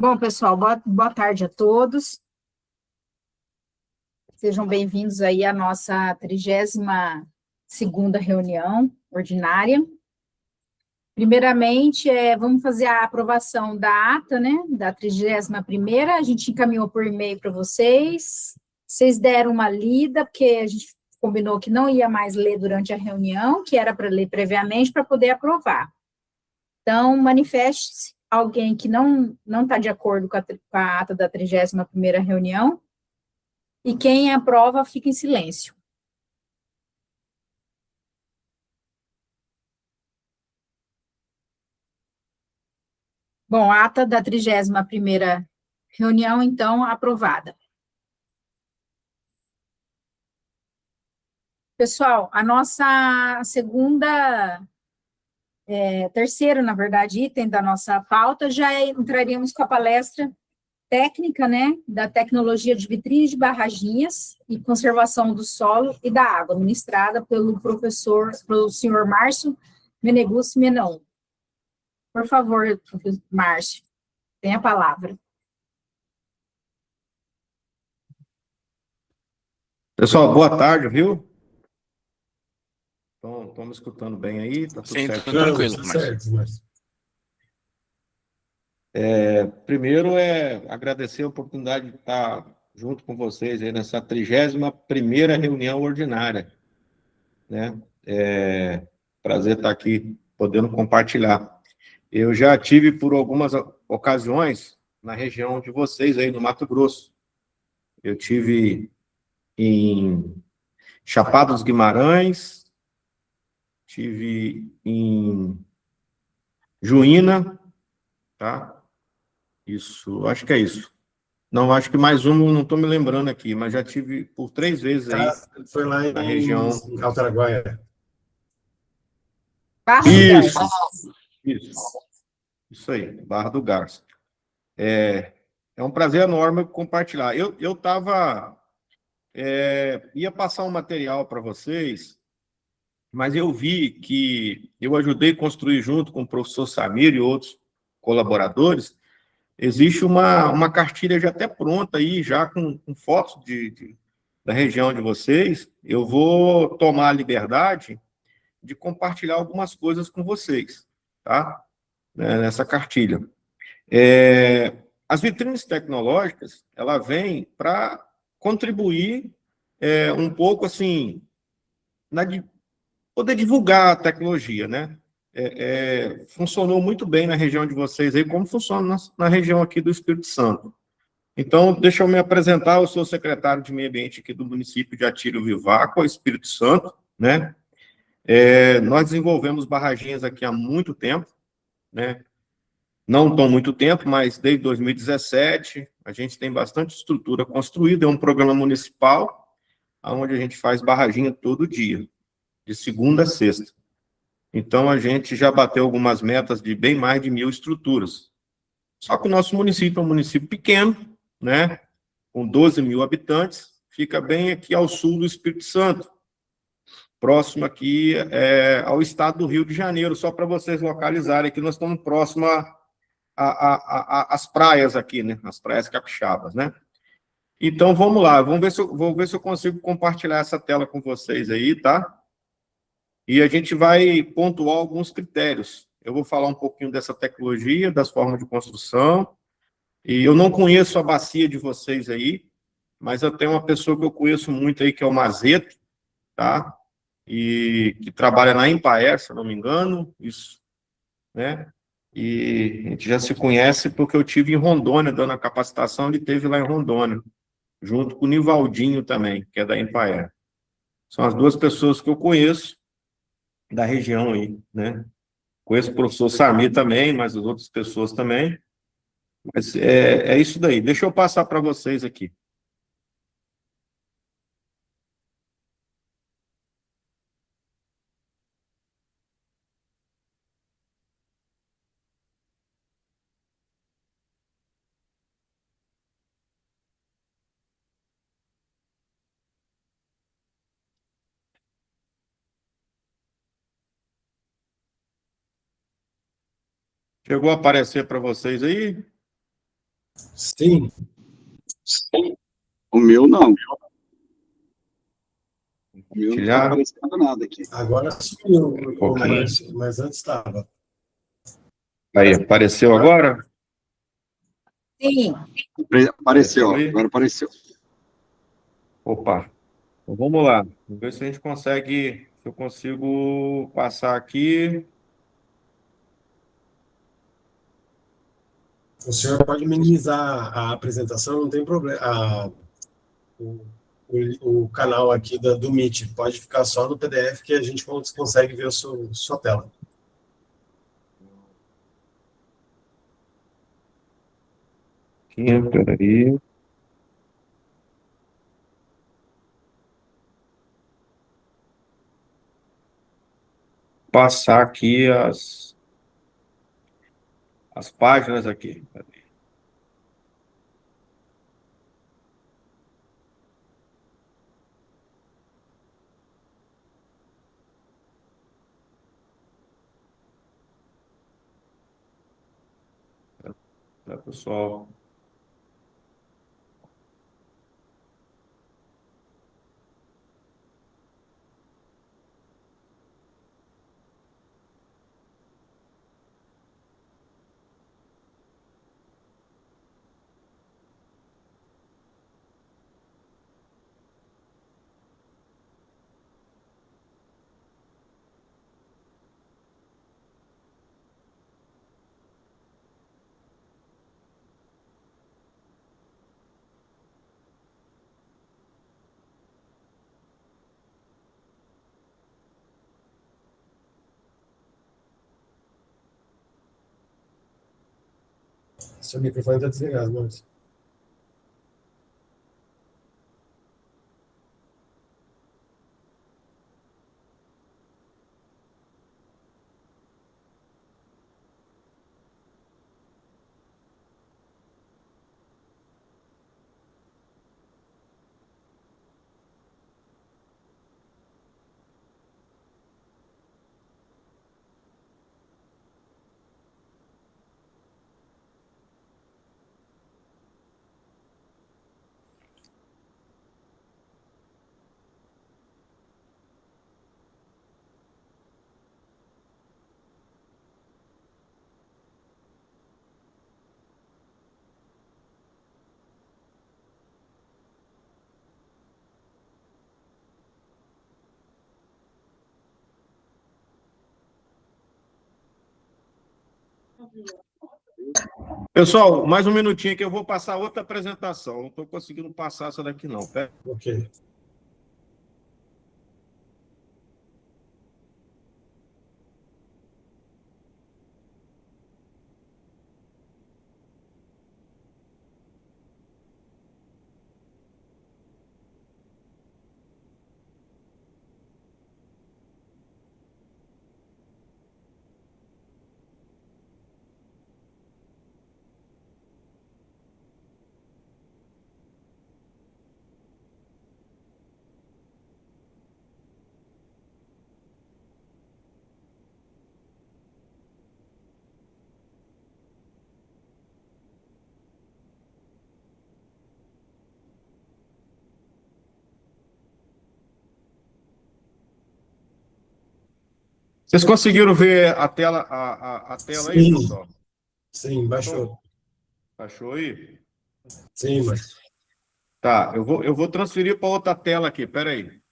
Bom, pessoal, boa tarde a todos. Sejam bem-vindos aí à nossa 32ª reunião ordinária. Primeiramente, vamos fazer a aprovação da ata, né, da 31ª. A gente encaminhou por e-mail para vocês. Vocês deram uma lida, porque a gente combinou que não ia mais ler durante a reunião, que era para ler previamente para poder aprovar. Então, manifeste-se alguém que não está de acordo com a ata da 31ª reunião, e quem aprova fica em silêncio. Bom, a ata da 31ª reunião, então, aprovada. Pessoal, a nossa terceiro, na verdade, item da nossa pauta, já entraríamos com a palestra técnica, né, da tecnologia de vitrines de barraginhas e conservação do solo e da água, ministrada pelo senhor Márcio Meneguzzi Menon. Por favor, Márcio, tem a palavra. Pessoal, boa tarde, viu? Estão me escutando bem aí? Tá tudo certo? Sim, tranquilo, Márcio. Primeiro agradecer a oportunidade de estar junto com vocês aí nessa 31ª reunião ordinária, né? Prazer estar aqui podendo compartilhar. Eu já tive por algumas ocasiões na região de vocês aí no Mato Grosso. Eu tive em Chapada dos Guimarães, tive em Juína, tá? Isso, acho que é isso. Não, acho que mais um, não estou me lembrando aqui, mas já tive por 3 vezes aí Foi lá na região. em Altaraguaia. Barra do Isso, Garça. isso aí, Barra do Garça. É um prazer enorme compartilhar. Eu ia passar um material para vocês, mas eu vi que eu ajudei a construir junto com o professor Samir e outros colaboradores. Existe uma cartilha já até pronta aí, já com fotos da região de vocês. Eu vou tomar a liberdade de compartilhar algumas coisas com vocês, tá? Nessa cartilha. As vitrines tecnológicas, ela vem para contribuir um pouco, assim, poder divulgar a tecnologia, né? Funcionou muito bem na região de vocês aí, como funciona na região aqui do Espírito Santo. Então, deixa eu me apresentar, eu sou secretário de Meio Ambiente aqui do município de Atílio Vivaco, Espírito Santo, né? Nós desenvolvemos barraginhas aqui há muito tempo, né? Não tão muito tempo, mas desde 2017, a gente tem bastante estrutura construída, é um programa municipal, onde a gente faz barraginha todo dia, de segunda a sexta. Então, a gente já bateu algumas metas de bem mais de 1.000 estruturas. Só que o nosso município é um município pequeno, né? Com 12 mil habitantes, fica bem aqui ao sul do Espírito Santo, próximo aqui ao estado do Rio de Janeiro, só para vocês localizarem aqui, nós estamos próximo às praias aqui, né? As praias capixabas, né? Então, vamos lá, vou ver se eu consigo compartilhar essa tela com vocês aí, tá? E a gente vai pontuar alguns critérios. Eu vou falar um pouquinho dessa tecnologia, das formas de construção, e eu não conheço a bacia de vocês aí, mas eu tenho uma pessoa que eu conheço muito aí, que é o Mazeto, tá? E que trabalha na Empaer, se eu não me engano, isso, né? E a gente já se conhece porque eu tive em Rondônia, dando a capacitação, ele teve lá em Rondônia, junto com o Nivaldinho também, que é da Empaer. São as duas pessoas que eu conheço da região aí, né? Conheço o professor Samir também, mas as outras pessoas também. Mas é isso daí. Deixa eu passar para vocês aqui. Chegou a aparecer para vocês aí? Sim, O meu não. O meu não está Compartilhar. aparecendo nada aqui. agora sumiu, Um pouquinho. mas antes estava. Aí, apareceu agora? Sim, Apareceu, aí? agora apareceu. Opa, então vamos lá. Vamos ver se a gente consegue, se eu consigo passar aqui. O senhor pode minimizar a apresentação, não tem problema. O, o canal aqui do Meet pode ficar só no PDF que a gente consegue ver a sua tela. Aqui, peraí. Passar aqui as páginas aqui. Tá, pessoal? Seu microfone está desligado, Maurício. Pessoal, mais um minutinho que eu vou passar outra apresentação. Não estou conseguindo passar essa daqui, não. Ok. Vocês conseguiram ver a tela, a tela aí, Sim, pessoal? sim, baixou. Achou aí? Sim, mas Tá, eu vou transferir para outra tela aqui, peraí.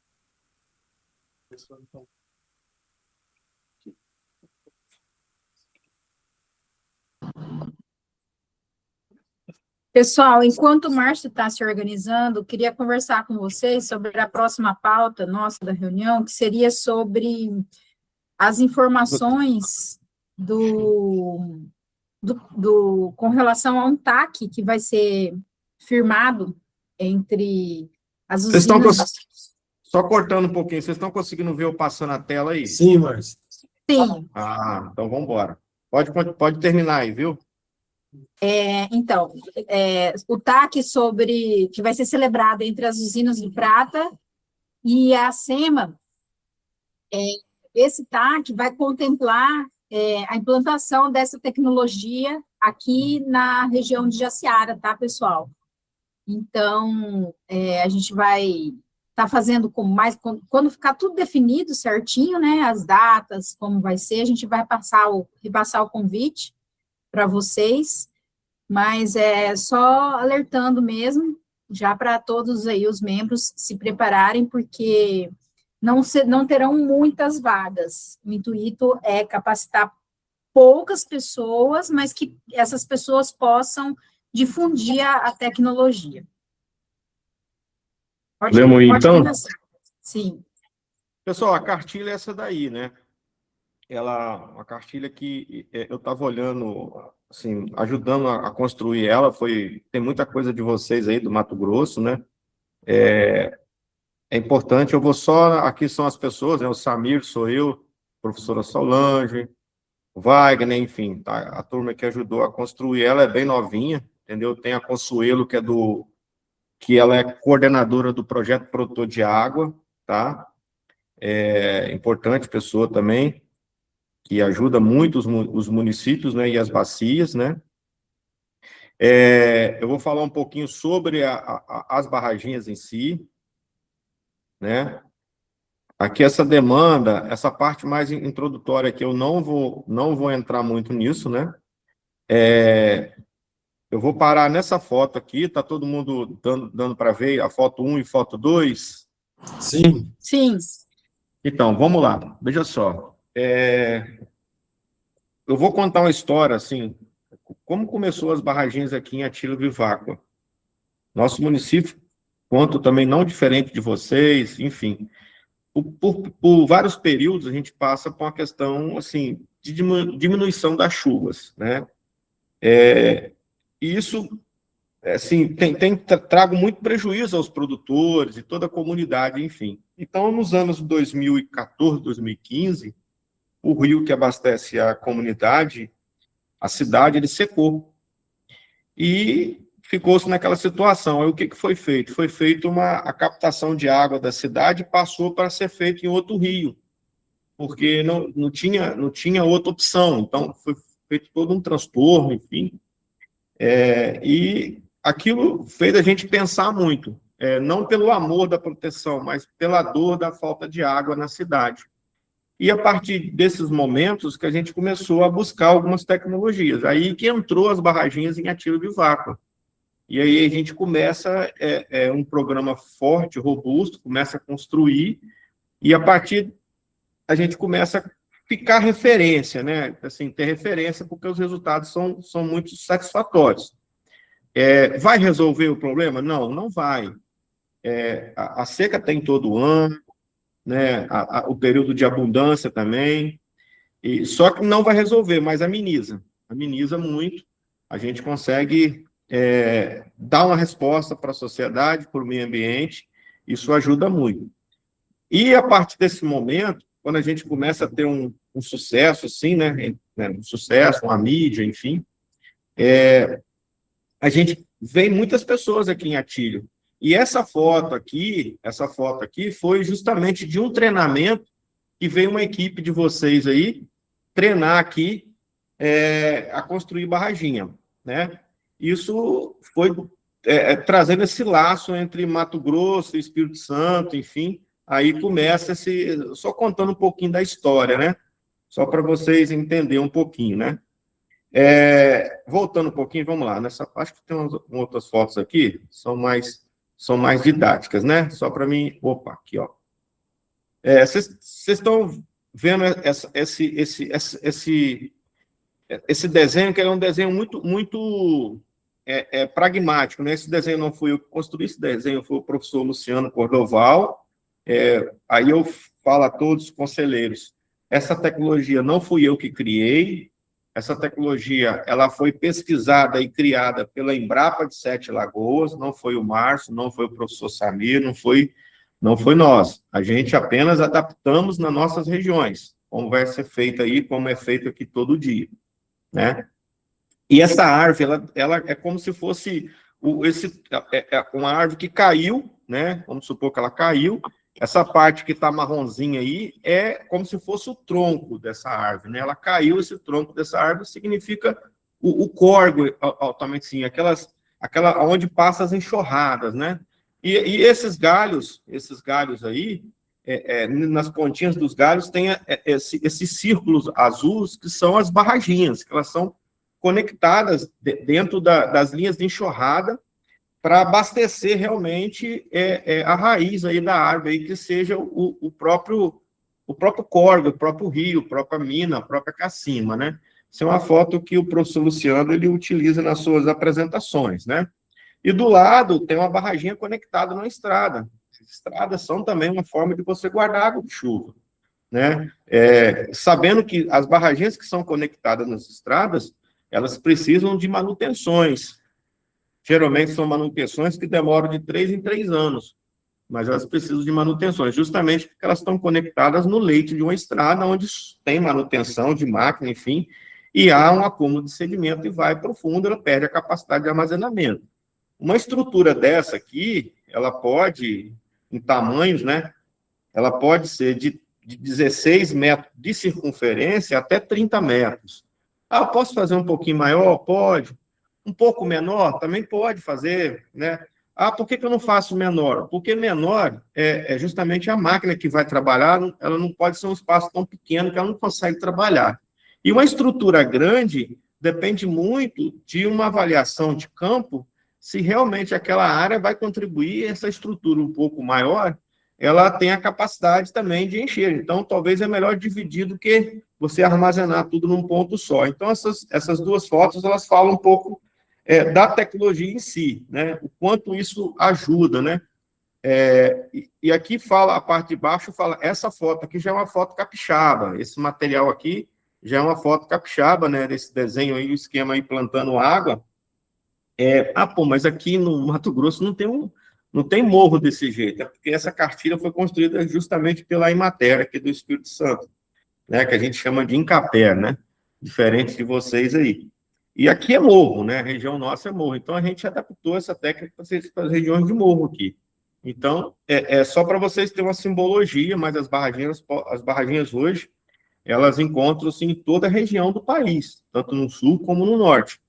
pessoal, enquanto o Márcio está se organizando, queria conversar com vocês sobre a próxima pauta nossa da reunião, que seria sobre as informações com relação a um TAC que vai ser firmado entre as Vocês estão usinas. só cortando um pouquinho, vocês estão conseguindo ver eu passando a tela aí? sim, Márcio. Sim, Então vamos embora. Pode terminar aí, viu? então, o TAC que vai ser celebrado entre as usinas do Prata e a SEMA, esse TAC vai contemplar a implantação dessa tecnologia aqui na região de Jaciara, tá, pessoal? Então, a gente vai estar fazendo quando ficar tudo definido certinho, né, as datas, como vai ser, a gente vai repassar o convite para vocês, mas é só alertando mesmo, já para todos aí os membros se prepararem, porque não terão muitas vagas. O intuito é capacitar poucas pessoas, mas que essas pessoas possam difundir a tecnologia. Podemos ir, então? Começar. Sim. Pessoal, a cartilha é essa daí, né? A cartilha que eu estava olhando, assim, ajudando a construir ela, tem muita coisa de vocês aí do Mato Grosso, né? É importante, aqui são as pessoas, né? O Samir, sou eu, professora Solange, o Wagner, enfim, tá? A turma que ajudou a construir ela é bem novinha, entendeu? Tem a Consuelo, que ela é coordenadora do projeto Produtor de Água, tá? Importante pessoa também, que ajuda muito os municípios, né, e as bacias, né? Eu vou falar um pouquinho sobre as barraginhas em si, né? Aqui essa demanda, essa parte mais introdutória aqui, eu não vou entrar muito nisso, né? Eu vou parar nessa foto aqui, tá todo mundo dando para ver a foto 1 e foto 2? Sim. Sim. Então, vamos lá, veja só. Eu vou contar uma história, assim, como começou as barraginhas aqui em Atílio Viváqua. Nosso município, quanto também não diferente de vocês, enfim, por vários períodos a gente passa por uma questão, assim, de diminuição das chuvas, né? E isso, assim, trago muito prejuízo aos produtores e toda a comunidade, enfim. Então, nos anos 2014, 2015, o rio que abastece a comunidade, a cidade, ele secou. E ficou-se naquela situação. Aí o que foi feito? Foi feita a captação de água da cidade, passou para ser feito em outro rio, porque não tinha outra opção. Então, foi feito todo um transtorno, enfim. E aquilo fez a gente pensar muito, não pelo amor da proteção, mas pela dor da falta de água na cidade. E a partir desses momentos que a gente começou a buscar algumas tecnologias. Aí que entrou as barraginhas em Atílio Viváqua. E aí a gente começa um programa forte, robusto, começa a construir, e a partir a gente começa a ficar referência, né? Assim, ter referência, porque os resultados são muito satisfatórios. Vai resolver o problema? Não, não vai. A seca tem todo ano, né? O período de abundância também, só que não vai resolver, mas ameniza muito. A gente consegue dar uma resposta para a sociedade, para o meio ambiente, isso ajuda muito. E a partir desse momento, quando a gente começa a ter um sucesso, assim, né, um sucesso, uma mídia, enfim, a gente vê muitas pessoas aqui em Atílio. E essa foto aqui foi justamente de um treinamento que veio uma equipe de vocês aí treinar aqui a construir barraginha, né? Isso foi trazendo esse laço entre Mato Grosso e Espírito Santo, enfim, aí começa só contando um pouquinho da história, né? Só para vocês entenderem um pouquinho, né? Voltando um pouquinho, vamos lá. Acho que tem outras fotos aqui, são mais didáticas, né? Só para mim... Opa, aqui, ó. Vocês estão vendo esse desenho, que é um desenho muito pragmático, né? Esse desenho não fui eu que construí, esse desenho foi o professor Luciano Cordoval. Aí eu falo a todos os conselheiros, essa tecnologia não fui eu que criei, essa tecnologia ela foi pesquisada e criada pela Embrapa de Sete Lagoas, não foi o Márcio, não foi o professor Samir, não foi nós. A gente apenas adaptamos nas nossas regiões, como vai ser feito aí, como é feito aqui todo dia, né? E essa árvore, ela é como se fosse uma árvore que caiu, né? Vamos supor que ela caiu. Essa parte que está marronzinha aí é como se fosse o tronco dessa árvore, né? Ela caiu, esse tronco dessa árvore significa o córrego altamente, sim, aquela onde passa as enxurradas, né? E esses galhos aí, nas pontinhas dos galhos tem esses círculos azuis que são as barraginhas, que elas são conectadas dentro das linhas de enxurrada para abastecer realmente a raiz aí da árvore, aí, que seja o próprio córrego, o próprio rio, a própria mina, a própria cacima, né? Essa é uma foto que o professor Luciano ele utiliza nas suas apresentações, né? E do lado tem uma barraginha conectada numa estrada. As estradas são também uma forma de você guardar água de chuva, né? Sabendo que as barraginhas que são conectadas nas estradas, elas precisam de manutenções. Geralmente são manutenções que demoram de 3 em 3 anos, mas elas precisam de manutenções, justamente porque elas estão conectadas no leito de uma estrada, onde tem manutenção de máquina, enfim, e há um acúmulo de sedimento e vai para o fundo, ela perde a capacidade de armazenamento. Uma estrutura dessa aqui, ela pode, em tamanhos, né, ela pode ser de 16 metros de circunferência até 30 metros. Eu posso fazer um pouquinho maior? Pode. Um pouco menor? Também pode fazer, né? Por que eu não faço menor? Porque menor é justamente a máquina que vai trabalhar, ela não pode ser um espaço tão pequeno que ela não consegue trabalhar. E uma estrutura grande depende muito de uma avaliação de campo, se realmente aquela área vai contribuir, essa estrutura um pouco maior, ela tem a capacidade também de encher. Então, talvez é melhor dividir do que você armazenar tudo num ponto só. Então, essas duas fotos, elas falam um pouco da tecnologia em si, né? O quanto isso ajuda, né? E aqui fala, a parte de baixo fala, essa foto aqui já é uma foto capixaba, esse material aqui já é uma foto capixaba, né? Desse desenho aí, o esquema aí plantando água. Mas aqui no Mato Grosso não tem morro desse jeito, porque essa cartilha foi construída justamente pela Emater, aqui do Espírito Santo, né? Que a gente chama de Incapé, né? Diferente de vocês aí. E aqui é morro, né? A região nossa é morro. Então, a gente adaptou essa técnica para as regiões de morro aqui. Então, só para vocês terem uma simbologia, mas as barraginhas hoje, elas encontram-se em toda a região do país, tanto no sul como no norte.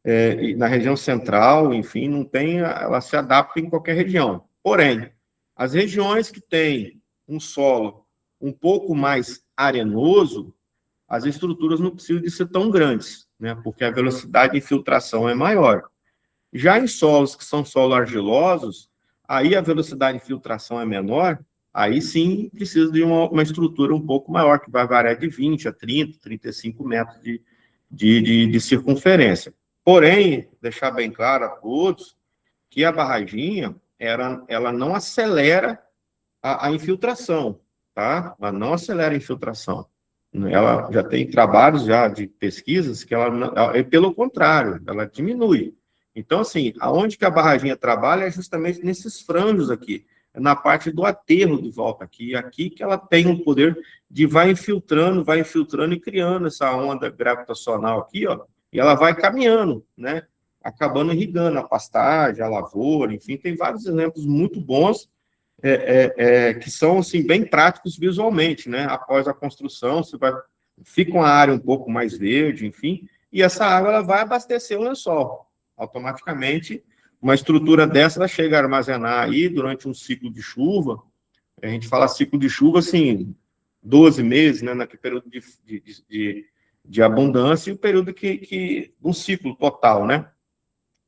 E na região central, enfim, não tem, ela se adapta em qualquer região. Porém, as regiões que têm um solo um pouco mais arenoso, as estruturas não precisam de ser tão grandes, né? Porque a velocidade de infiltração é maior. Já em solos que são solos argilosos, aí a velocidade de infiltração é menor, aí sim precisa de uma estrutura um pouco maior, que vai variar de 20 a 30, 35 metros de circunferência. Porém, deixar bem claro a todos que a barraginha, ela não acelera a infiltração, tá? Ela não acelera a infiltração. Ela já tem trabalhos já de pesquisas que pelo contrário, ela diminui. Então, assim, aonde que a barraginha trabalha é justamente nesses franjos aqui, na parte do aterro de volta aqui que ela tem o poder de vai infiltrando e criando essa onda gravitacional aqui, ó, e ela vai caminhando, né, acabando irrigando a pastagem, a lavoura, enfim, tem vários exemplos muito bons que são, assim, bem práticos visualmente, né, após a construção, fica uma área um pouco mais verde, enfim, e essa água ela vai abastecer o lençol. Automaticamente, uma estrutura dessa, ela chega a armazenar aí durante um ciclo de chuva, a gente fala ciclo de chuva, assim, 12 meses, né, naquele período de abundância, e o período um ciclo total, né,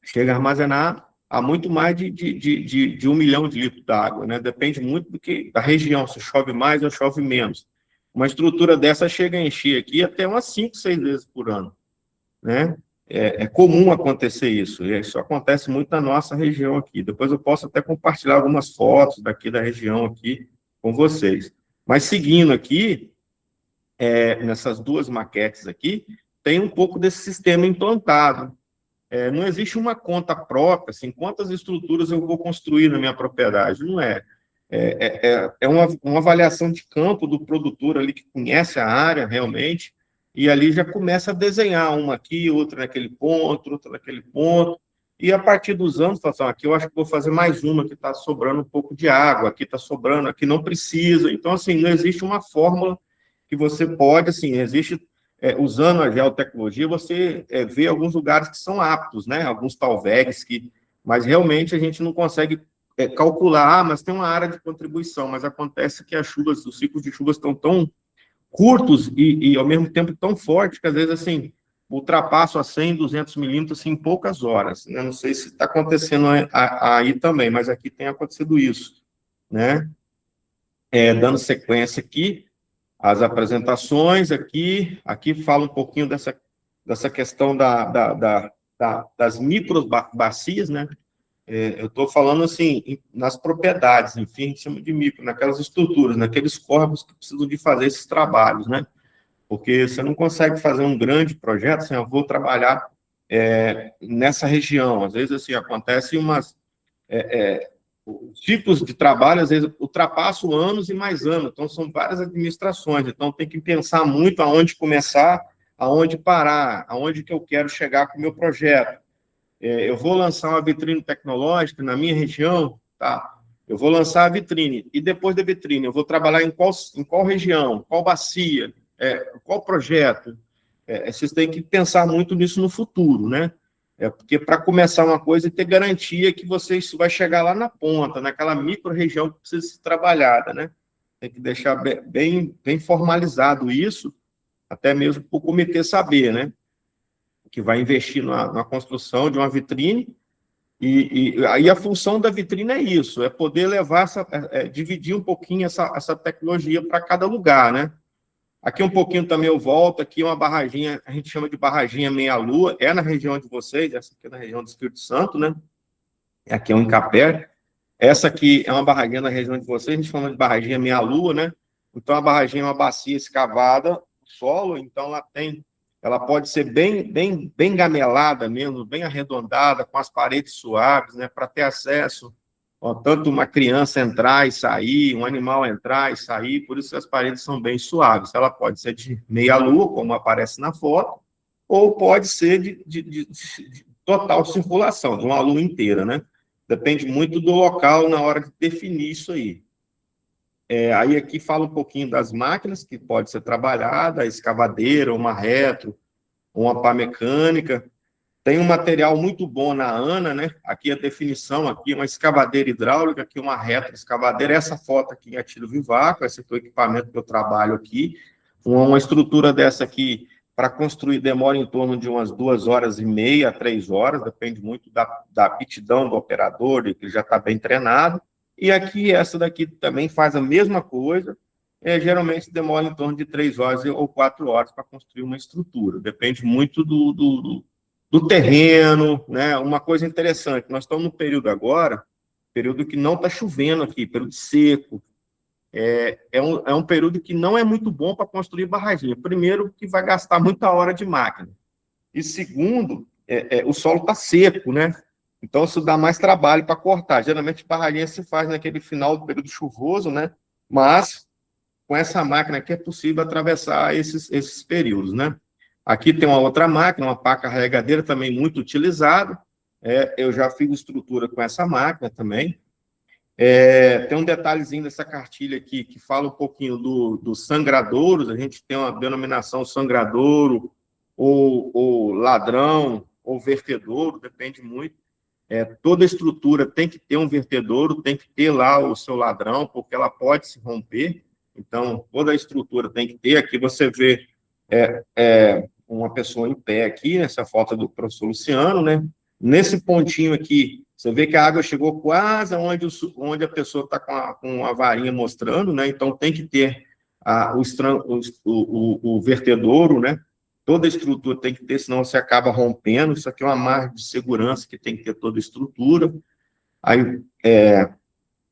chega a armazenar a muito mais de 1 milhão de litros d'água, né, depende muito da região, se chove mais ou chove menos. Uma estrutura dessa chega a encher aqui até umas 5, 6 vezes por ano, né. É comum acontecer isso, e isso acontece muito na nossa região aqui. Depois eu posso até compartilhar algumas fotos daqui da região aqui com vocês. Mas seguindo aqui, nessas duas maquetes aqui, tem um pouco desse sistema implantado. Não existe uma conta própria, assim, quantas estruturas eu vou construir na minha propriedade, não é. É uma avaliação de campo do produtor ali que conhece a área realmente, e ali já começa a desenhar uma aqui, outra naquele ponto, outra naquele ponto, e a partir dos anos, fala assim, aqui eu acho que vou fazer mais uma, que está sobrando um pouco de água, aqui está sobrando, aqui não precisa. Então, assim, não existe uma fórmula que você pode, assim, existe usando a geotecnologia, você vê alguns lugares que são aptos, né? Alguns talvegs mas realmente a gente não consegue calcular, mas tem uma área de contribuição, mas acontece que os ciclos de chuvas estão tão curtos e ao mesmo tempo tão fortes que às vezes, assim, ultrapassam a 100, 200 milímetros assim, em poucas horas, né? Não sei se está acontecendo aí também, mas aqui tem acontecido isso, né? Dando sequência aqui, as apresentações aqui fala um pouquinho dessa questão das microbacias, né? Eu estou falando assim, nas propriedades, enfim, a gente chama de micro, naquelas estruturas, naqueles corpos que precisam de fazer esses trabalhos, né? Porque você não consegue fazer um grande projeto assim, eu vou trabalhar nessa região. Às vezes, assim, acontece os tipos de trabalho, às vezes, ultrapassam anos e mais anos. Então, são várias administrações. Então, tem que pensar muito aonde começar, aonde parar, aonde que eu quero chegar com o meu projeto. Eu vou lançar uma vitrine tecnológica na minha região, tá? Eu vou lançar a vitrine, e depois da vitrine, eu vou trabalhar em qual região, qual bacia, qual projeto. Vocês têm que pensar muito nisso no futuro, né? Porque para começar uma coisa e ter garantia que isso vai chegar lá na ponta, naquela micro-região que precisa ser trabalhada, né? Tem que deixar bem formalizado isso, até mesmo para o comitê saber, né? Que vai investir na construção de uma vitrine, e aí a função da vitrine é isso, poder levar dividir um pouquinho essa tecnologia para cada lugar, né? Aqui um pouquinho também eu volto, aqui uma barraginha, a gente chama de barraginha meia-lua, na região de vocês, essa aqui é na região do Espírito Santo, né? Aqui é um Incapé. Essa aqui é uma barraginha na região de vocês, a gente chama de barraginha meia-lua, né? Então a barraginha é uma bacia escavada no solo, então ela pode ser bem gamelada mesmo, bem arredondada, com as paredes suaves, né, para ter acesso, tanto uma criança entrar e sair, um animal entrar e sair, por isso as paredes são bem suaves. Ela pode ser de meia-lua, como aparece na foto, ou pode ser de total circulação, de uma lua inteira, né? Depende muito do local na hora de definir isso aí. Aí aqui fala um pouquinho das máquinas que pode ser trabalhada, a escavadeira, uma retro, uma pá mecânica. Tem um material muito bom na ANA, né? Aqui a definição, aqui uma escavadeira hidráulica, aqui uma retro escavadeira. Essa foto aqui é tiro vivaco, esse aqui é o equipamento que eu trabalho aqui. Uma estrutura dessa aqui, para construir, demora em torno de umas 2h30 a 3 horas, depende muito da aptidão do operador, que ele já está bem treinado. E aqui, essa daqui também faz a mesma coisa, geralmente demora em torno de 3 horas ou 4 horas para construir uma estrutura. Depende muito do terreno, né? Uma coisa interessante, nós estamos no período agora, período que não está chovendo aqui, período seco. É um período que não é muito bom para construir barraginha. Primeiro, que vai gastar muita hora de máquina. E segundo, o solo está seco, né? Então, isso dá mais trabalho para cortar. Geralmente, barraginha se faz naquele final do período chuvoso, né? Mas, com essa máquina aqui, é possível atravessar esses períodos, né? Aqui tem uma outra máquina, uma pá carregadeira, também muito utilizada. Eu já fiz estrutura com essa máquina também. Tem um detalhezinho dessa cartilha aqui, que fala um pouquinho dos sangradouros. A gente tem uma denominação sangradouro, ou ladrão, ou vertedouro, depende muito. Toda estrutura tem que ter um vertedouro, tem que ter lá o seu ladrão, porque ela pode se romper. Então, toda a estrutura tem que ter. Aqui você vê uma pessoa em pé aqui, nessa foto do professor Luciano, né? Nesse pontinho aqui, você vê que a água chegou quase onde a pessoa está com a varinha mostrando, né? Então, tem que ter o vertedouro, né? Toda a estrutura tem que ter, senão você acaba rompendo. Isso aqui é uma margem de segurança que tem que ter toda a estrutura. Aí,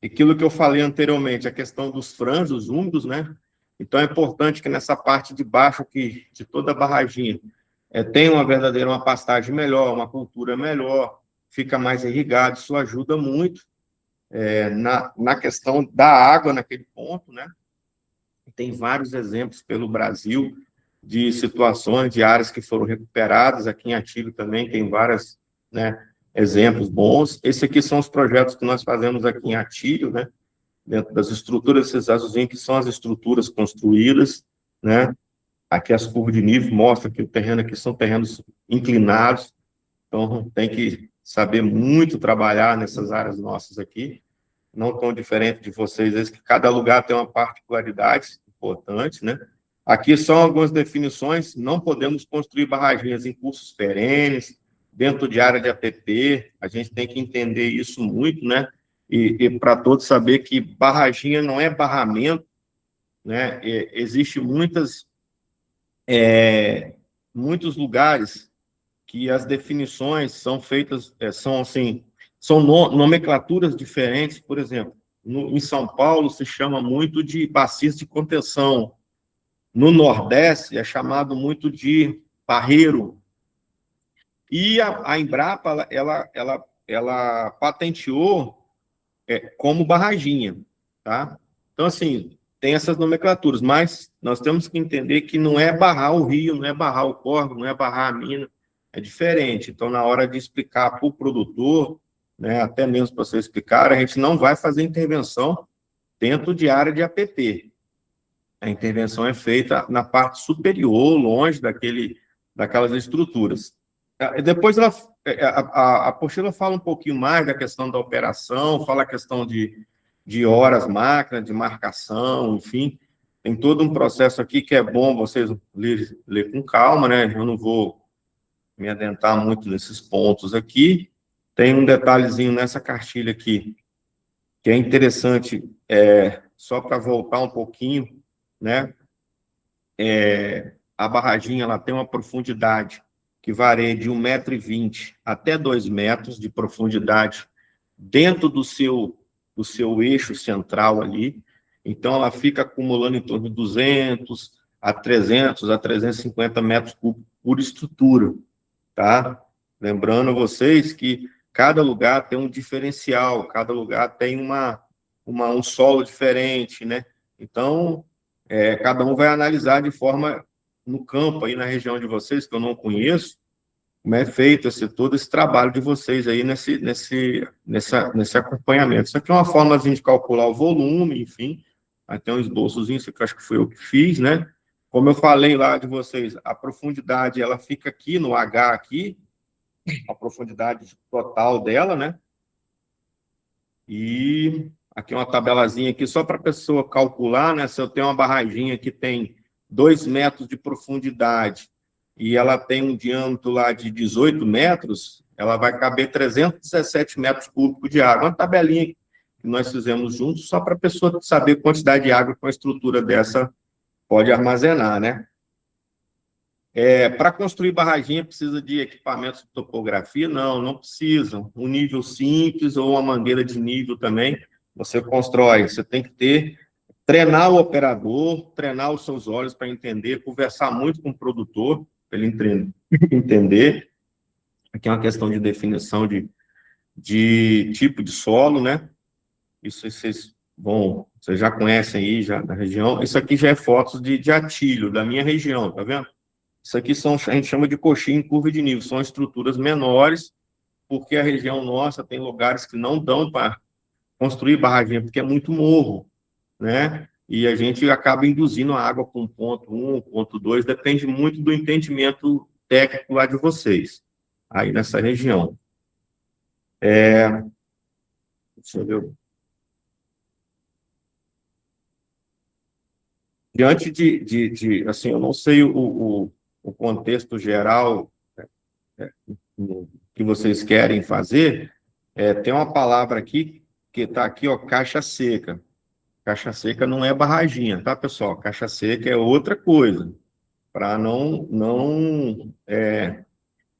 aquilo que eu falei anteriormente, a questão dos franjos úmidos, né? Então, é importante que nessa parte de baixo aqui, de toda a barraginha, tenha uma pastagem melhor, uma cultura melhor, fica mais irrigado, isso ajuda muito na questão da água naquele ponto, né? Tem vários exemplos pelo Brasil de situações, de áreas que foram recuperadas. Aqui em Atílio também tem vários, né, exemplos bons. Esses aqui são os projetos que nós fazemos aqui em Atílio, né, dentro das estruturas, esses azulzinhos que são as estruturas construídas, né, Aqui as curvas de nível mostram que o terreno aqui são terrenos inclinados, então tem que saber muito trabalhar nessas áreas nossas aqui, não tão diferente de vocês, vezes que cada lugar tem uma particularidade importante, né? Aqui são algumas definições, não podemos construir barraginhas em cursos perenes, dentro de área de APP, a gente tem que entender isso muito, né? E para todos saber que barraginha não é barramento, né? Existe muitos lugares que as definições são feitas, são nomenclaturas diferentes, por exemplo, em São Paulo se chama muito de bacias de contenção, no Nordeste é chamado muito de barreiro, e a Embrapa, ela patenteou como barraginha, tá? Então, assim, tem essas nomenclaturas, mas nós temos que entender que não é barrar o rio, não é barrar o córrego, não é barrar a mina, é diferente. Então, na hora de explicar para o produtor, né, até mesmo para você explicar, a gente não vai fazer intervenção dentro de área de APP. A intervenção é feita na parte superior, longe daquelas estruturas. Depois, a apostila fala um pouquinho mais da questão da operação, fala a questão de horas máquina, de marcação, enfim, tem todo um processo aqui que é bom vocês ler com calma, né? Eu não vou me adentrar muito nesses pontos aqui. Tem um detalhezinho nessa cartilha aqui, que é interessante, só para voltar um pouquinho, né? A barraginha, ela tem uma profundidade que varia de 1,20 m até 2 metros de profundidade dentro do seu eixo central ali. Então, ela fica acumulando em torno de 200 a 300 a 350 metros cúbicos por estrutura, tá? Lembrando vocês que cada lugar tem um diferencial, cada lugar tem um solo diferente, né? Então, cada um vai analisar de forma no campo, aí na região de vocês, que eu não conheço, como é feito todo esse trabalho de vocês aí nesse acompanhamento. Isso aqui é uma forma de calcular o volume, enfim, aí tem um esboçozinho, isso aqui eu acho que foi eu que fiz, né? Como eu falei lá de vocês, a profundidade, ela fica aqui no H aqui, a profundidade total dela, né? E aqui uma tabelazinha aqui, só para a pessoa calcular, né? Se eu tenho uma barraginha que tem 2 metros de profundidade e ela tem um diâmetro lá de 18 metros, ela vai caber 317 metros cúbicos de água. Uma tabelinha que nós fizemos juntos, só para a pessoa saber a quantidade de água que uma estrutura dessa pode armazenar, né? Para construir barraginha, precisa de equipamentos de topografia? Não precisa. Um nível simples ou uma mangueira de nível também, você constrói. Você tem que treinar o operador, treinar os seus olhos para entender, conversar muito com o produtor, para ele entender. Aqui é uma questão de definição de tipo de solo, né? Isso vocês já conhecem aí, já da região. Isso aqui já é fotos de atilho, da minha região, tá vendo? Isso aqui a gente chama de coxinha em curva de nível, são estruturas menores, porque a região nossa tem lugares que não dão para construir barraginha, porque é muito morro, né? E a gente acaba induzindo a água com ponto 1, ponto 2, depende muito do entendimento técnico lá de vocês, aí nessa região. Deixa eu ver. Diante assim, eu não sei o contexto geral que vocês querem fazer, tem uma palavra aqui, que está aqui, ó, caixa seca. Caixa seca não é barraginha, tá, pessoal? Caixa seca é outra coisa, para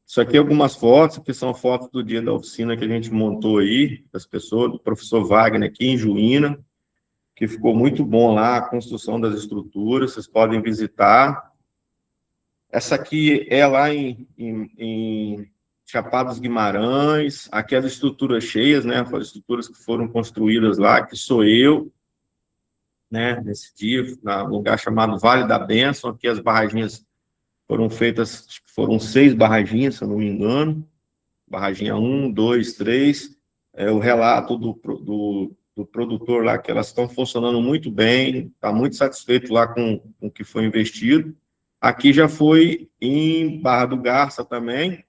isso aqui é algumas fotos, que são fotos do dia da oficina que a gente montou aí, das pessoas, do professor Wagner aqui em Juína, que ficou muito bom lá, a construção das estruturas, vocês podem visitar. Essa aqui é lá em Chapada dos Guimarães, aqui as estruturas cheias, né, as estruturas que foram construídas lá, que sou eu, né, nesse dia, num lugar chamado Vale da Bênção, aqui as barraginhas foram feitas, acho que foram 6 barraginhas, se eu não me engano, barraginha 1, 2, 3, o relato do produtor lá, que elas estão funcionando muito bem, está muito satisfeito lá com o que foi investido, Aqui já foi em Barra do Garça também,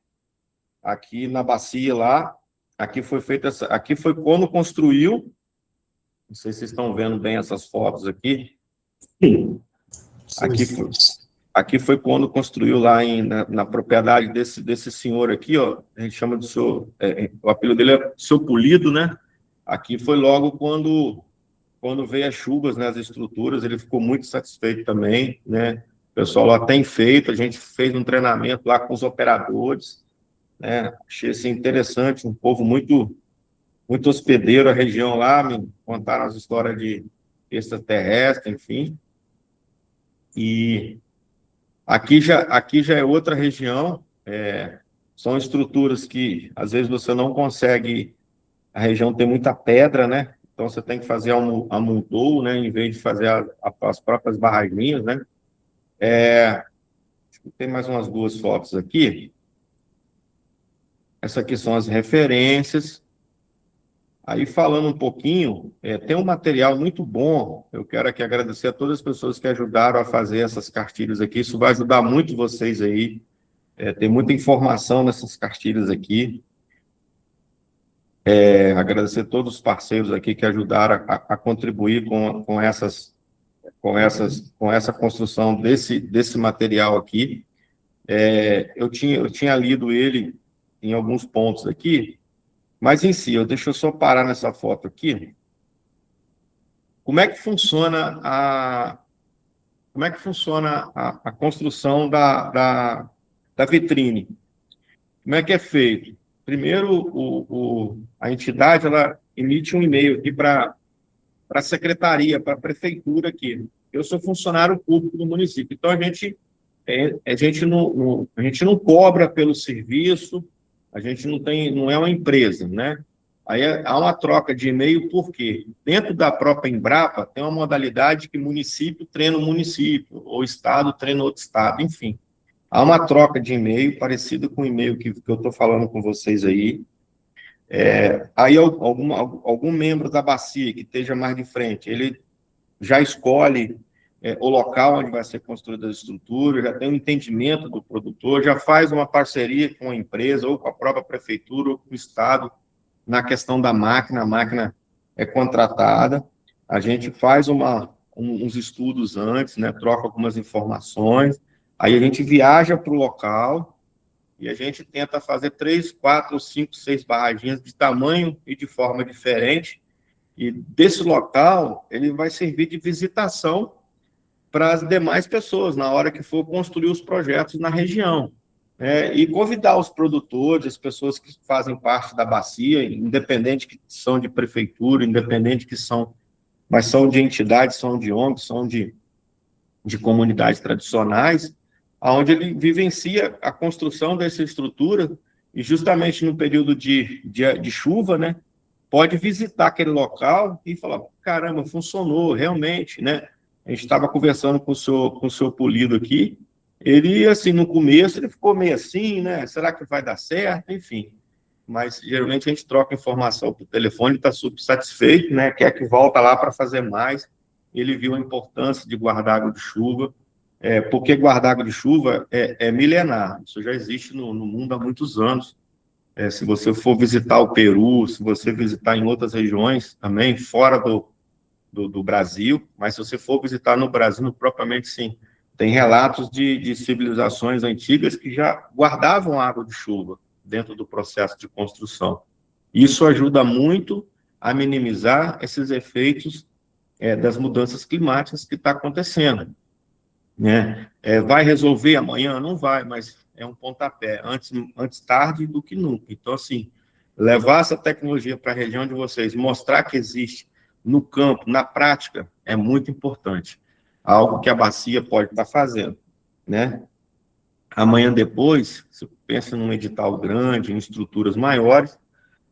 aqui na bacia lá. Aqui foi feita essa, aqui foi quando construiu. Não sei se vocês estão vendo bem essas fotos aqui. Aqui foi quando construiu lá na propriedade desse senhor aqui, ó. A gente chama de o apelido dele é Seu Polido, né? Aqui foi logo quando veio as chuvas nas estruturas, ele ficou muito satisfeito também, né? O pessoal lá tem feito, a gente fez um treinamento lá com os operadores, né? Achei assim, interessante, um povo muito hospedeiro, a região lá, me contaram as histórias de extraterrestre, enfim. E aqui já é outra região, são estruturas que, às vezes, você não consegue, a região tem muita pedra, né? Então, você tem que fazer a moldou, né? Em vez de fazer as próprias barraginhas, né? Acho que tem mais umas 2 fotos aqui. Essas aqui são as referências. Aí, falando um pouquinho, tem um material muito bom. Eu quero aqui agradecer a todas as pessoas que ajudaram a fazer essas cartilhas aqui. Isso vai ajudar muito vocês aí. Tem muita informação nessas cartilhas aqui. Agradecer a todos os parceiros aqui que ajudaram a contribuir com essa construção desse material aqui. Eu tinha lido ele em alguns pontos aqui, mas em si, deixa eu só parar nessa foto aqui. Como é que funciona a construção da vitrine? Como é que é feito? Primeiro, a entidade ela emite um e-mail aqui para a secretaria, para a prefeitura aqui. Eu sou funcionário público do município, então a gente não cobra pelo serviço, a gente não é uma empresa, né? Aí há uma troca de e-mail, por quê? Dentro da própria Embrapa tem uma modalidade que município treina o município, ou estado treina outro estado, enfim. Há uma troca de e-mail parecida com o e-mail que eu estou falando com vocês aí. Aí algum membro da bacia que esteja mais de frente, ele já escolhe o local onde vai ser construída a estrutura, já tem um entendimento do produtor, já faz uma parceria com a empresa, ou com a própria prefeitura, ou com o estado, na questão da máquina. A máquina é contratada, a gente faz uns estudos antes, né, troca algumas informações, aí a gente viaja para o local e a gente tenta fazer 3, 4, 5, 6 barraginhas de tamanho e de forma diferente, e desse local ele vai servir de visitação para as demais pessoas, na hora que for construir os projetos na região. E convidar os produtores, as pessoas que fazem parte da bacia, independente que são de prefeitura, independente que são, mas são de entidades, são de ONGs, são de comunidades tradicionais, onde ele vivencia a construção dessa estrutura, e justamente no período de chuva, né, pode visitar aquele local e falar, caramba, funcionou, realmente, né? A gente estava conversando com o senhor Polido aqui, ele, assim, no começo, ele ficou meio assim, né? Será que vai dar certo? Enfim. Mas, geralmente, a gente troca informação por telefone, está super satisfeito, né? Quer que volta lá para fazer mais. Ele viu a importância de guardar água de chuva, porque guardar água de chuva é milenar. Isso já existe no mundo há muitos anos. Se você for visitar o Peru, se você visitar em outras regiões também, fora do Brasil, mas se você for visitar no Brasil, propriamente sim, tem relatos de civilizações antigas que já guardavam água de chuva dentro do processo de construção. Isso ajuda muito a minimizar esses efeitos das mudanças climáticas que está acontecendo, né? Vai resolver amanhã? Não vai, mas é um pontapé, antes tarde do que nunca. Então, assim, levar essa tecnologia para a região de vocês, mostrar que existe no campo, na prática, é muito importante. Algo que a bacia pode estar fazendo, né? Amanhã depois, se pensa num edital grande, em estruturas maiores,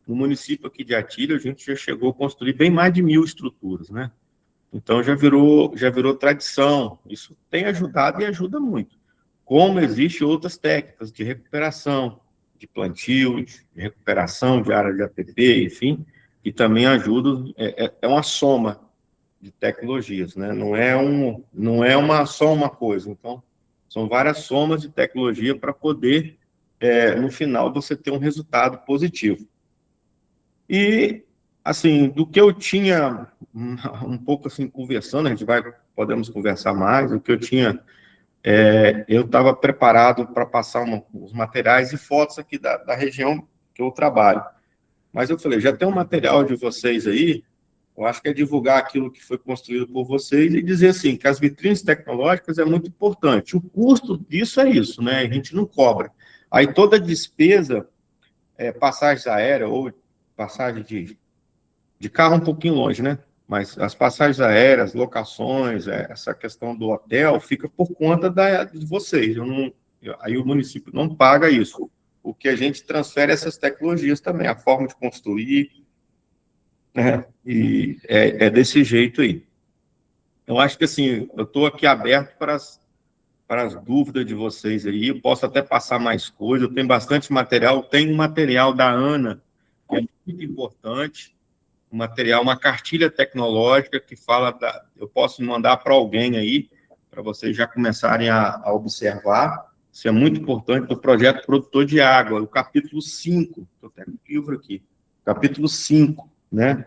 no município aqui de Atilha, a gente já chegou a construir bem mais de 1.000 estruturas, né? Então, já virou tradição. Isso tem ajudado e ajuda muito. Como existem outras técnicas de recuperação, de plantio, de recuperação de área de APP, enfim, que também ajudam, é uma soma de tecnologias, né? Não é só uma coisa. Então, São várias somas de tecnologia para poder, no final, você ter um resultado positivo. E, assim, do que eu tinha um pouco assim conversando, a gente podemos conversar mais, o que eu tinha, eu estava preparado para passar os materiais e fotos aqui da região que eu trabalho. Mas eu falei, já tem um material de vocês aí, eu acho que é divulgar aquilo que foi construído por vocês e dizer assim, que as vitrines tecnológicas é muito importante. O custo disso é isso, né? A gente não cobra. Aí toda despesa, passagens aéreas ou passagem de carro um pouquinho longe, né? Mas as passagens aéreas, locações, essa questão do hotel, fica por conta de vocês. Aí o município não paga isso. O que a gente transfere essas tecnologias também, a forma de construir, né? E é desse jeito aí. Eu acho que, assim, eu estou aqui aberto para as dúvidas de vocês aí, eu posso até passar mais coisas, eu tenho bastante material, tem um material da Ana, que é muito importante, uma cartilha tecnológica que fala, eu posso mandar para alguém aí, para vocês já começarem a observar, isso é muito importante, do projeto Produtor de Água, o capítulo 5, estou tendo um livro aqui, capítulo 5, né?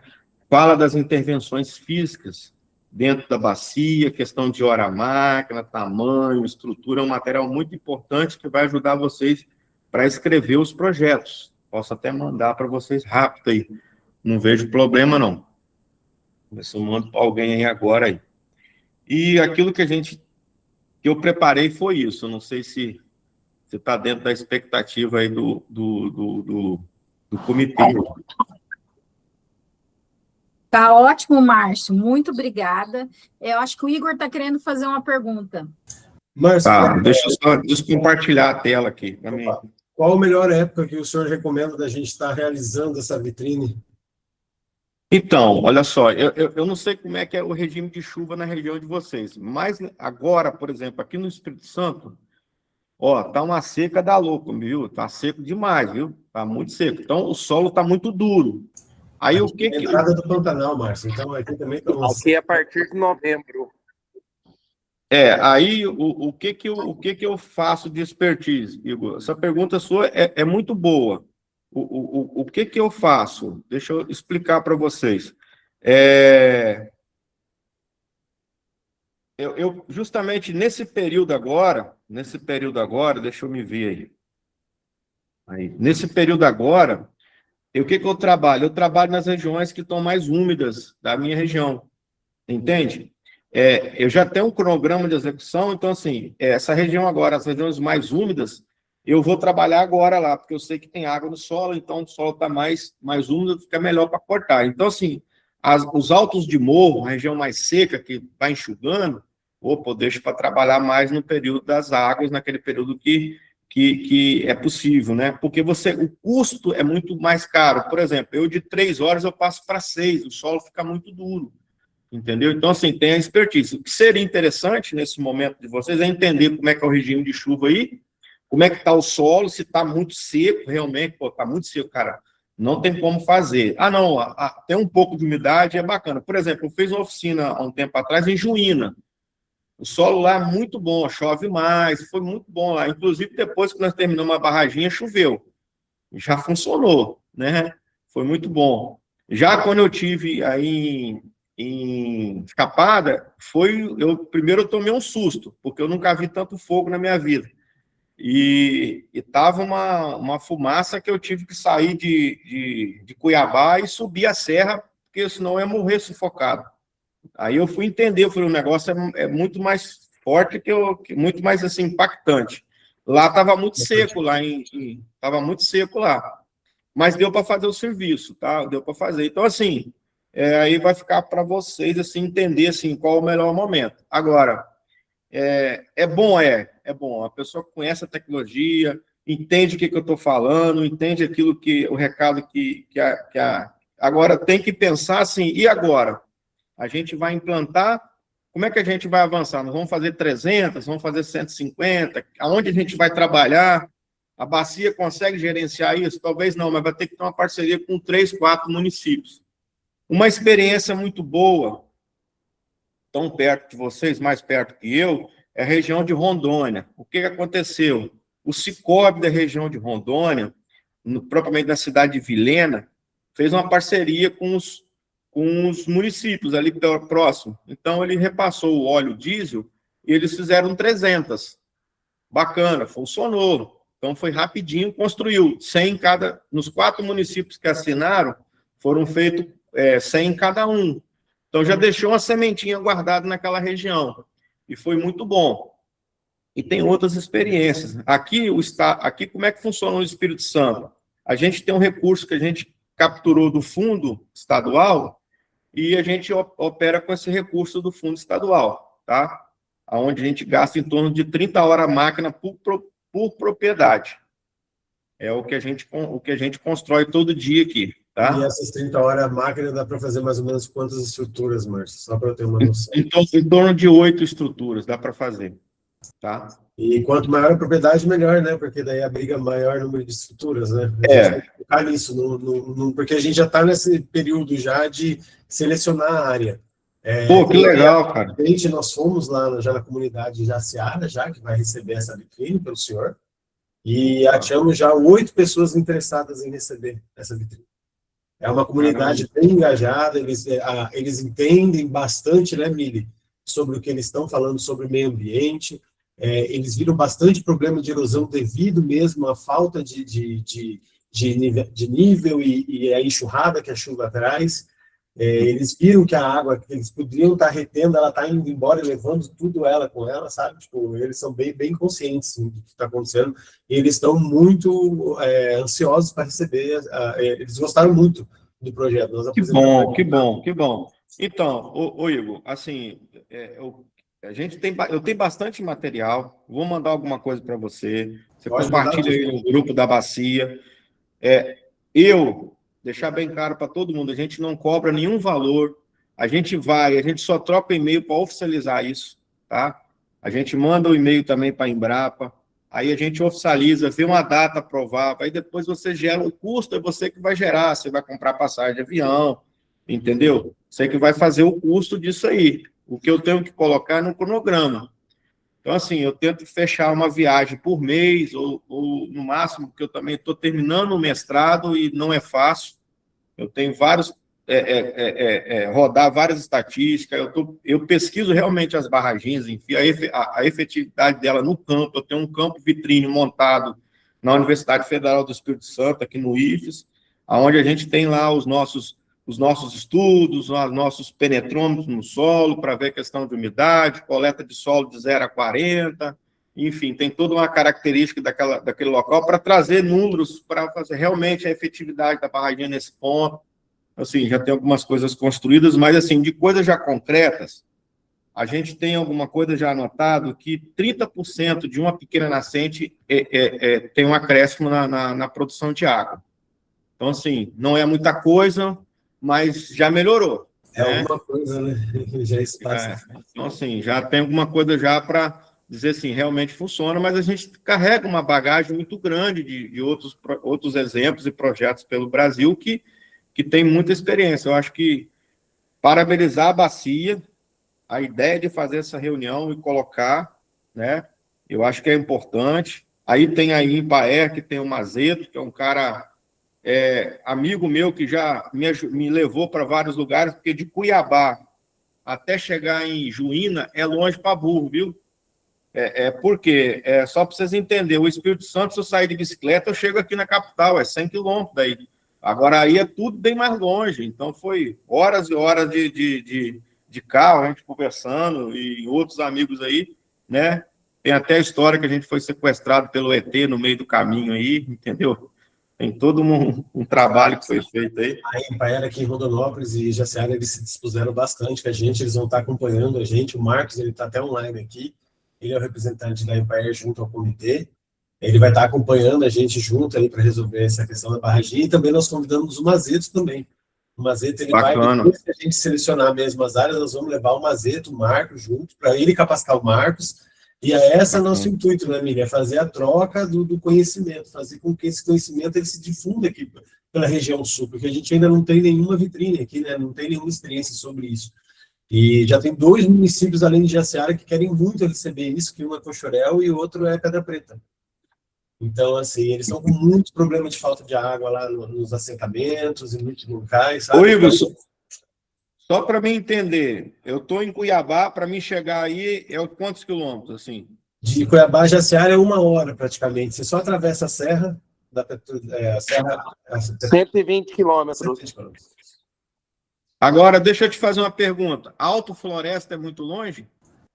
Fala das intervenções físicas dentro da bacia, questão de hora-máquina, tamanho, estrutura, é um material muito importante que vai ajudar vocês para escrever os projetos. Posso até mandar para vocês rápido aí. Não vejo problema, não. Ver se eu mando para alguém aí agora aí. E aquilo que eu preparei foi isso. Eu não sei se você está dentro da expectativa aí do comitê. Tá ótimo, Márcio. Muito obrigada. Eu acho que o Igor está querendo fazer uma pergunta. Márcio, deixa eu só descompartilhar a tela aqui. Qual a melhor época que o senhor recomenda da gente estar realizando essa vitrine? Então, olha só, eu não sei como é que é o regime de chuva na região de vocês, mas agora, por exemplo, aqui no Espírito Santo, tá uma seca da louca, viu? Tá seco demais, viu? Tá muito seco. Então, o solo tá muito duro. Aí o que a entrada do Pantanal, Márcio, então aqui também está aqui a partir de novembro. Aí o que eu faço de expertise, Igor? Essa pergunta sua é muito boa. O que eu faço? Deixa eu explicar para vocês. Eu justamente nesse período agora, deixa eu me ver aí. Nesse período agora, o que eu trabalho? Eu trabalho nas regiões que estão mais úmidas da minha região, entende? Eu já tenho um cronograma de execução, então, assim, essa região agora, as regiões mais úmidas, eu vou trabalhar agora lá, porque eu sei que tem água no solo, então o solo está mais úmido, fica melhor para cortar. Então, assim, os altos de morro, a região mais seca, que vai enxugando, eu deixo para trabalhar mais no período das águas, naquele período que é possível, né? Porque o custo é muito mais caro. Por exemplo, eu de 3 horas eu passo para 6, o solo fica muito duro, entendeu? Então, assim, tem a expertise. O que seria interessante nesse momento de vocês é entender como é que é o regime de chuva aí, como é que está o solo, se está muito seco, realmente, está muito seco, cara, não tem como fazer. Não, tem um pouco de umidade, é bacana. Por exemplo, eu fiz uma oficina há um tempo atrás em Juína. O solo lá é muito bom, chove mais, foi muito bom lá. Inclusive, depois que nós terminamos a barraginha, choveu. Já funcionou, né? Foi muito bom. Já quando eu tive aí em Chapada, primeiro eu tomei um susto, porque eu nunca vi tanto fogo na minha vida. E estava uma fumaça que eu tive que sair de Cuiabá e subir a serra, porque senão eu ia morrer sufocado. Aí eu fui entender, o negócio é muito mais forte muito mais assim, impactante. Lá estava muito seco, estava muito seco lá. Mas deu para fazer o serviço, tá? Deu para fazer. Então, assim, aí vai ficar para vocês assim, entender assim, qual é o melhor momento. Agora, é bom. A pessoa conhece a tecnologia, entende o que eu estou falando, entende o recado agora tem que pensar assim, e agora? A gente vai implantar, como é que a gente vai avançar? Nós vamos fazer 300, vamos fazer 150, aonde a gente vai trabalhar? A bacia consegue gerenciar isso? Talvez não, mas vai ter que ter uma parceria com 3, 4 municípios. Uma experiência muito boa, tão perto de vocês, mais perto que eu, é a região de Rondônia. O que aconteceu? O Cicobi da região de Rondônia, propriamente na cidade de Vilhena, fez uma parceria com os municípios ali próximo. Então, ele repassou o óleo diesel e eles fizeram 300. Bacana, funcionou. Então, foi rapidinho, construiu 100 em cada... Nos 4 municípios que assinaram, foram feitos 100 em cada um. Então, já deixou uma sementinha guardada naquela região. E foi muito bom. E tem outras experiências. Aqui, como é que funciona o Espírito Santo? A gente tem um recurso que a gente capturou do fundo estadual e a gente opera com esse recurso do fundo estadual, tá? Onde a gente gasta em torno de 30 horas a máquina por propriedade. É o que a gente constrói todo dia aqui, tá? E essas 30 horas a máquina dá para fazer mais ou menos quantas estruturas, Márcio? Só para eu ter uma noção. Em torno de 8 estruturas dá para fazer, tá? E quanto maior a propriedade, melhor, né? Porque daí abriga maior número de estruturas, né? A gente tem que focar nisso, porque a gente já está nesse período já de selecionar a área. Pô, que legal, cara. Nós fomos lá já na comunidade Jaciara, já que vai receber essa vitrine pelo senhor, e achamos já 8 pessoas interessadas em receber essa vitrine. É uma comunidade bem engajada, eles entendem bastante, né, Mili, sobre o que eles estão falando sobre meio ambiente. Eles viram bastante problema de erosão devido mesmo à falta de nível e a enxurrada que a chuva traz. Eles viram que a água que eles poderiam estar retendo, ela está indo embora e levando tudo ela com ela, sabe? Tipo, eles são bem conscientes do que está acontecendo. E eles estão muito ansiosos para receber. Eles gostaram muito do projeto. Que bom. Então, ô Igor, assim, eu tenho bastante material. Vou mandar alguma coisa para você. Você compartilha aí no grupo da Bacia. Deixar bem claro para todo mundo, a gente não cobra nenhum valor, a gente só troca o e-mail para oficializar isso, tá? A gente manda o e-mail também para a Embrapa, aí a gente oficializa, vê uma data provável, aí depois você gera o custo, é você que vai gerar, você vai comprar passagem de avião, entendeu? Você que vai fazer o custo disso aí, o que eu tenho que colocar no cronograma. Então, assim, eu tento fechar uma viagem por mês, ou no máximo, porque eu também estou terminando o mestrado e não é fácil. Eu tenho rodar várias estatísticas, eu pesquiso realmente as barragens, enfim, a efetividade dela no campo. Eu tenho um campo vitrine montado na Universidade Federal do Espírito Santo, aqui no IFES, onde a gente tem lá os nossos estudos, os nossos penetrômetros no solo, para ver a questão de umidade, coleta de solo de 0 a 40, enfim, tem toda uma característica daquele local para trazer números, para fazer realmente a efetividade da barragem nesse ponto. Assim, já tem algumas coisas construídas, mas, assim, de coisas já concretas, a gente tem alguma coisa já anotado que 30% de uma pequena nascente tem um acréscimo na produção de água. Então, assim, não é muita coisa, mas já melhorou. Alguma coisa, né? Já é espaço. Então, assim, já tem alguma coisa já para dizer assim, realmente funciona, mas a gente carrega uma bagagem muito grande de outros exemplos e projetos pelo Brasil que tem muita experiência. Eu acho que parabenizar a Bacia, a ideia de fazer essa reunião e colocar, né? Eu acho que é importante. Aí tem a Impaer, que tem o Mazeto, que é um cara... amigo meu que já me levou para vários lugares, porque de Cuiabá até chegar em Juína é longe para burro, viu? Porque, só para vocês entenderem, o Espírito Santo, se eu sair de bicicleta, eu chego aqui na capital, 100 quilômetros daí. Agora, aí é tudo bem mais longe, então foi horas e horas de carro, a gente conversando, e outros amigos aí, né? Tem até a história que a gente foi sequestrado pelo ET no meio do caminho aí, entendeu? Tem todo um trabalho que foi feito aí. A Impaer aqui em Rondonópolis e Jaciara, eles se dispuseram bastante com a gente, eles vão estar acompanhando a gente. O Marcos, ele está até online aqui, ele é o representante da Impaer junto ao comitê, ele vai estar acompanhando a gente junto aí para resolver essa questão da barragem, e também nós convidamos o Mazeto também. O Mazeto, ele vai, depois que a gente selecionar mesmo as áreas, nós vamos levar o Mazeto, o Marcos junto, para ele capacitar o Marcos. E esse é o nosso intuito, né, Miriam? É fazer a troca do conhecimento, fazer com que esse conhecimento ele se difunda aqui pela região sul, porque a gente ainda não tem nenhuma vitrine aqui, né? Não tem nenhuma experiência sobre isso. E já tem 2 municípios, além de Jaciara, que querem muito receber isso, que um é Cochorel e o outro é Pedra Preta. Então, assim, eles estão com muito problema de falta de água lá nos assentamentos, em muitos locais, sabe? Ô, Igor, só para mim entender, eu estou em Cuiabá, para mim chegar aí é quantos quilômetros, assim? De Cuiabá a Jaciara é 1 hora, praticamente. Você só atravessa a serra, a serra... 120 quilômetros. 120 quilômetros. Agora, deixa eu te fazer uma pergunta. Alto Floresta é muito longe?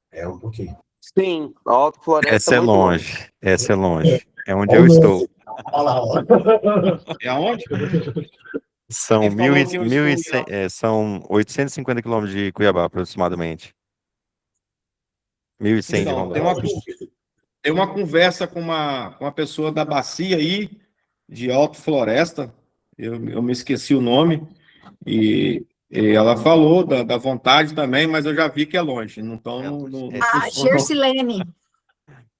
É um pouquinho. Sim, a Alto Floresta Essa é muito longe. Essa é longe. É onde eu estou. Olha lá, ó. É aonde? São Ele falou 1.100, que eu estou- são 850 quilômetros de Cuiabá, aproximadamente. 1.100 de Então, Rondônia. tem uma conversa com uma pessoa da bacia aí, de Alto Floresta, eu me esqueci o nome, e ela falou da vontade também, mas eu já vi que é longe, então A Gersilene.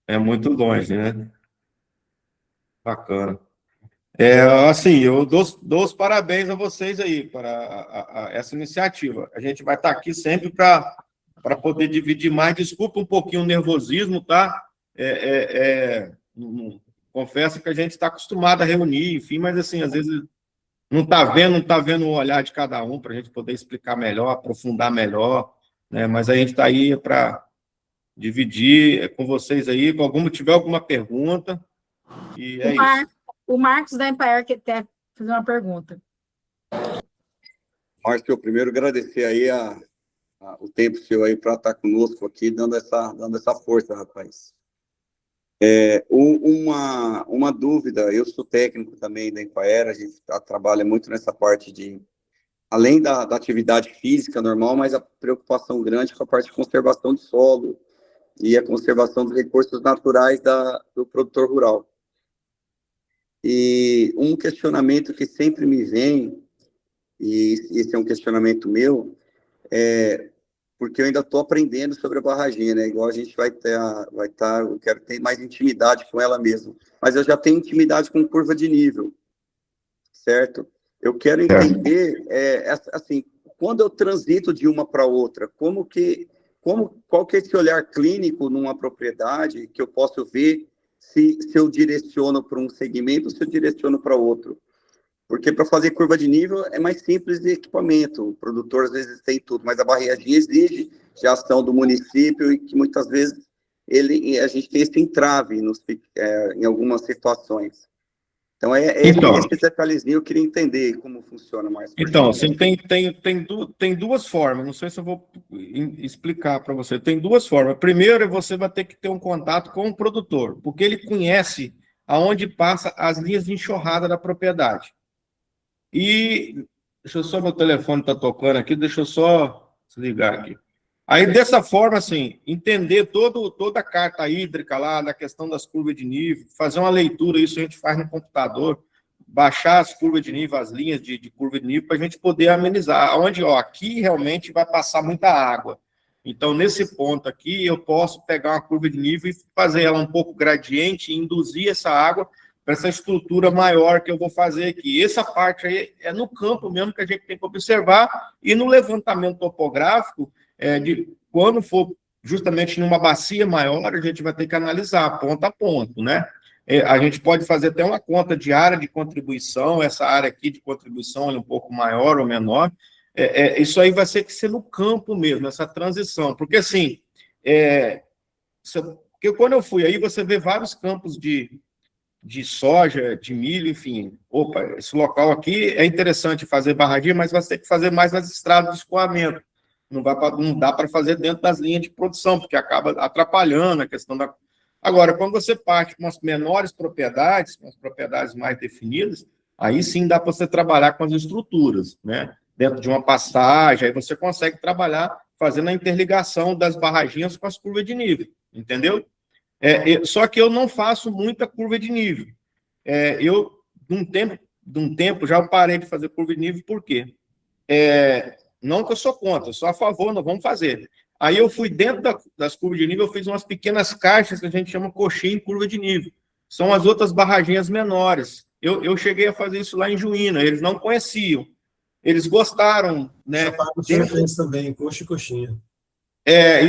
é muito longe, né? Bacana. Assim, eu dou os parabéns a vocês aí para essa iniciativa. A gente vai estar aqui sempre para poder dividir mais. Desculpa um pouquinho o nervosismo, tá? Confesso que a gente está acostumado a reunir, enfim, mas assim, às vezes não está vendo o olhar de cada um para a gente poder explicar melhor, aprofundar melhor, né? Mas a gente está aí para dividir com vocês aí, tiver alguma pergunta, e é isso. O Marcos da Empire quer fazer uma pergunta. Márcio, primeiro agradecer aí o tempo seu aí para estar conosco aqui, dando essa força, rapaz. Uma dúvida, eu sou técnico também da Empaera, a gente trabalha muito nessa parte de, além da atividade física normal, mas a preocupação grande com a parte de conservação de solo e a conservação dos recursos naturais do produtor rural. E um questionamento que sempre me vem, e esse é um questionamento meu, porque eu ainda estou aprendendo sobre a barraginha, né? Igual a gente eu quero ter mais intimidade com ela mesmo. Mas eu já tenho intimidade com curva de nível, certo? Eu quero entender, assim, quando eu transito de uma para outra, qual que é esse olhar clínico numa propriedade que eu posso ver se eu direciono para um segmento ou se eu direciono para outro. Porque para fazer curva de nível é mais simples de equipamento. O produtor às vezes tem tudo, mas a barragem exige já ação do município e que muitas vezes a gente tem esse entrave em algumas situações. Então, esse detalhezinho eu queria entender como funciona mais. Então, assim, tem duas formas, não sei se eu vou explicar para você. Tem duas formas. Primeiro, você vai ter que ter um contato com o produtor, porque ele conhece aonde passa as linhas de enxurrada da propriedade. E, deixa eu só, meu telefone está tocando aqui, deixa eu só desligar aqui. Aí, dessa forma, assim, entender toda a carta hídrica lá, da questão das curvas de nível, fazer uma leitura, isso a gente faz no computador, baixar as curvas de nível, as linhas de curva de nível, para a gente poder amenizar. Onde, aqui realmente vai passar muita água. Então, nesse ponto aqui, eu posso pegar uma curva de nível e fazer ela um pouco gradiente e induzir essa água para essa estrutura maior que eu vou fazer aqui. Essa parte aí é no campo mesmo que a gente tem que observar, e no levantamento topográfico, de quando for justamente numa bacia maior, a gente vai ter que analisar ponto a ponto, né? A gente pode fazer até uma conta de área de contribuição, essa área aqui de contribuição é um pouco maior ou menor, isso aí vai ser no campo mesmo, essa transição, porque assim, porque quando eu fui aí, você vê vários campos de soja, de milho, enfim, esse local aqui é interessante fazer barraginha, mas vai ter que fazer mais nas estradas de escoamento. Não dá para fazer dentro das linhas de produção, porque acaba atrapalhando a questão da... Agora, quando você parte com as menores propriedades, com as propriedades mais definidas, aí sim dá para você trabalhar com as estruturas, né? Dentro de uma passagem, aí você consegue trabalhar fazendo a interligação das barraginhas com as curvas de nível, entendeu? Só que eu não faço muita curva de nível. De um tempo, já parei de fazer curva de nível, por quê? Não que eu sou contra, eu sou a favor, nós vamos fazer. Aí eu fui dentro das curvas de nível, eu fiz umas pequenas caixas que a gente chama coxinha em curva de nível. São as outras barraginhas menores. Eu cheguei a fazer isso lá em Juína, eles não conheciam. eles gostaram, né? Sapato de fez também, coxa e coxinha.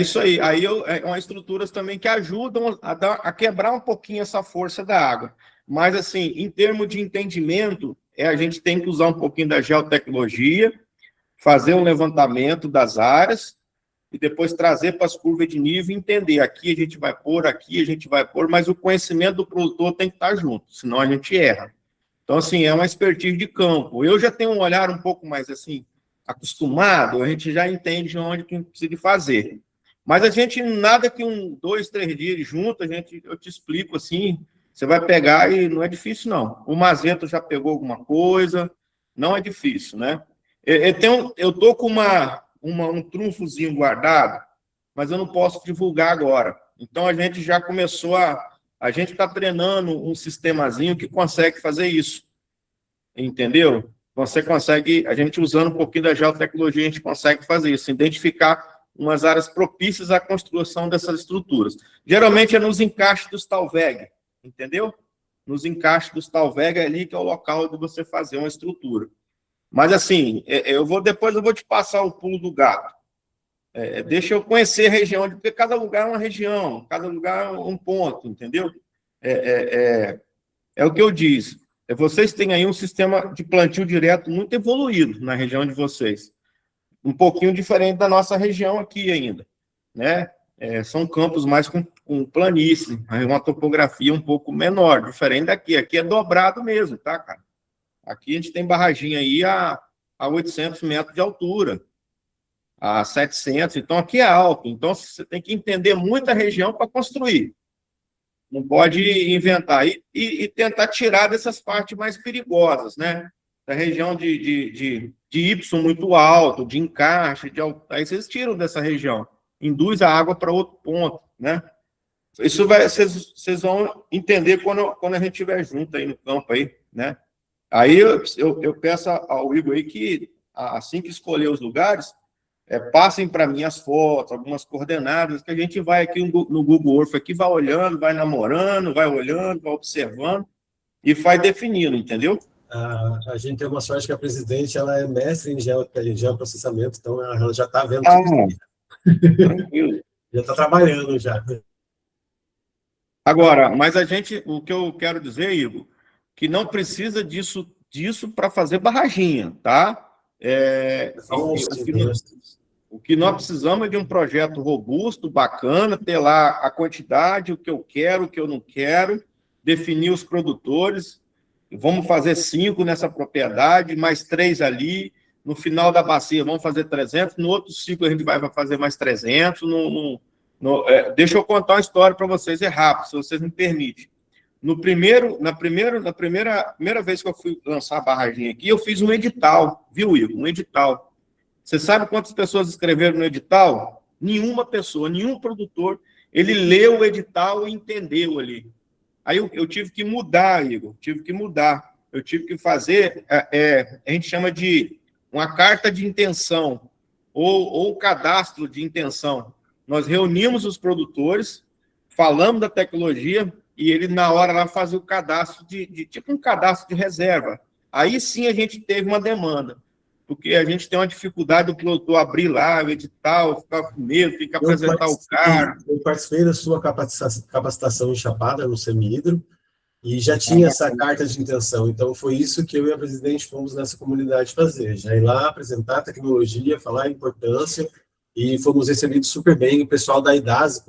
Isso aí. Aí é umas estruturas também que ajudam a quebrar um pouquinho essa força da água. Mas, assim, em termos de entendimento, a gente tem que usar um pouquinho da geotecnologia, fazer um levantamento das áreas e depois trazer para as curvas de nível e entender. Aqui a gente vai pôr, aqui a gente vai pôr, mas o conhecimento do produtor tem que estar junto, senão a gente erra. Então, assim, é uma expertise de campo. Eu já tenho um olhar um pouco mais, assim, acostumado, a gente já entende onde que precisa fazer. Mas a gente, nada que 2, 3 dias junto, eu te explico assim, você vai pegar e não é difícil, não. O Mazeto já pegou alguma coisa, não é difícil, né? Eu tô com um trunfozinho guardado, mas eu não posso divulgar agora. Então, a gente já começou a gente está treinando um sistemazinho que consegue fazer isso, entendeu? Você consegue, a gente usando um pouquinho da geotecnologia, a gente consegue fazer isso, identificar umas áreas propícias à construção dessas estruturas. Geralmente é nos encaixes dos Talveg, entendeu? Nos encaixes dos Talveg ali, que é o local de você fazer uma estrutura. Mas, assim, depois eu vou te passar o pulo do gato. Deixa eu conhecer a região, porque cada lugar é uma região, cada lugar é um ponto, entendeu? É o que eu disse. Vocês têm aí um sistema de plantio direto muito evoluído na região de vocês. Um pouquinho diferente da nossa região aqui ainda, né? São campos mais com planície, uma topografia um pouco menor, diferente daqui. Aqui é dobrado mesmo, tá, cara? Aqui a gente tem barraginha aí a 800 metros de altura, a 700, então aqui é alto. Então você tem que entender muita região para construir. Não pode inventar. E tentar tirar dessas partes mais perigosas, né? Da região de Y muito alto, de encaixe, aí vocês tiram dessa região, induz a água para outro ponto, né? Isso vocês vão entender quando a gente estiver junto aí no campo aí, né? Aí eu peço ao Igor aí que, assim que escolher os lugares, passem para mim as fotos, algumas coordenadas, que a gente vai aqui no Google Earth, aqui vai olhando, vai namorando, vai olhando, vai observando e vai definindo, entendeu? A gente tem uma sorte que a presidente ela é mestre em geoprocessamento, então ela já está vendo tudo. Tranquilo. Já está trabalhando já. Agora, mas o que eu quero dizer, Igor, que não precisa disso para fazer barraginha, tá? O que nós precisamos é de um projeto robusto, bacana, ter lá a quantidade, o que eu quero, o que eu não quero, definir os produtores, vamos fazer 5 nessa propriedade, mais 3 ali, no final da bacia vamos fazer 300, no outro ciclo a gente vai fazer mais 300, deixa eu contar uma história para vocês, é rápido, se vocês me permitem. Na primeira vez que eu fui lançar a barragem aqui, eu fiz um edital, viu, Igor? Um edital. Você sabe quantas pessoas escreveram no edital? Nenhuma pessoa, nenhum produtor. Ele leu o edital e entendeu ali. Aí eu tive que mudar, Igor, Eu tive que fazer, a gente chama de uma carta de intenção, ou cadastro de intenção. Nós reunimos os produtores, falamos da tecnologia, e ele, na hora, lá fazia o cadastro tipo um cadastro de reserva. Aí sim a gente teve uma demanda, porque a gente tem uma dificuldade do produtor abrir lá o edital, ficar com medo, tem que apresentar o cara. Eu participei da sua capacitação em Chapada, no Semihidro, e já tinha essa carta de intenção. Então, foi isso que eu e a presidente fomos nessa comunidade fazer. Já ir lá, apresentar a tecnologia, falar a importância, e fomos recebidos super bem. O pessoal da IDASE,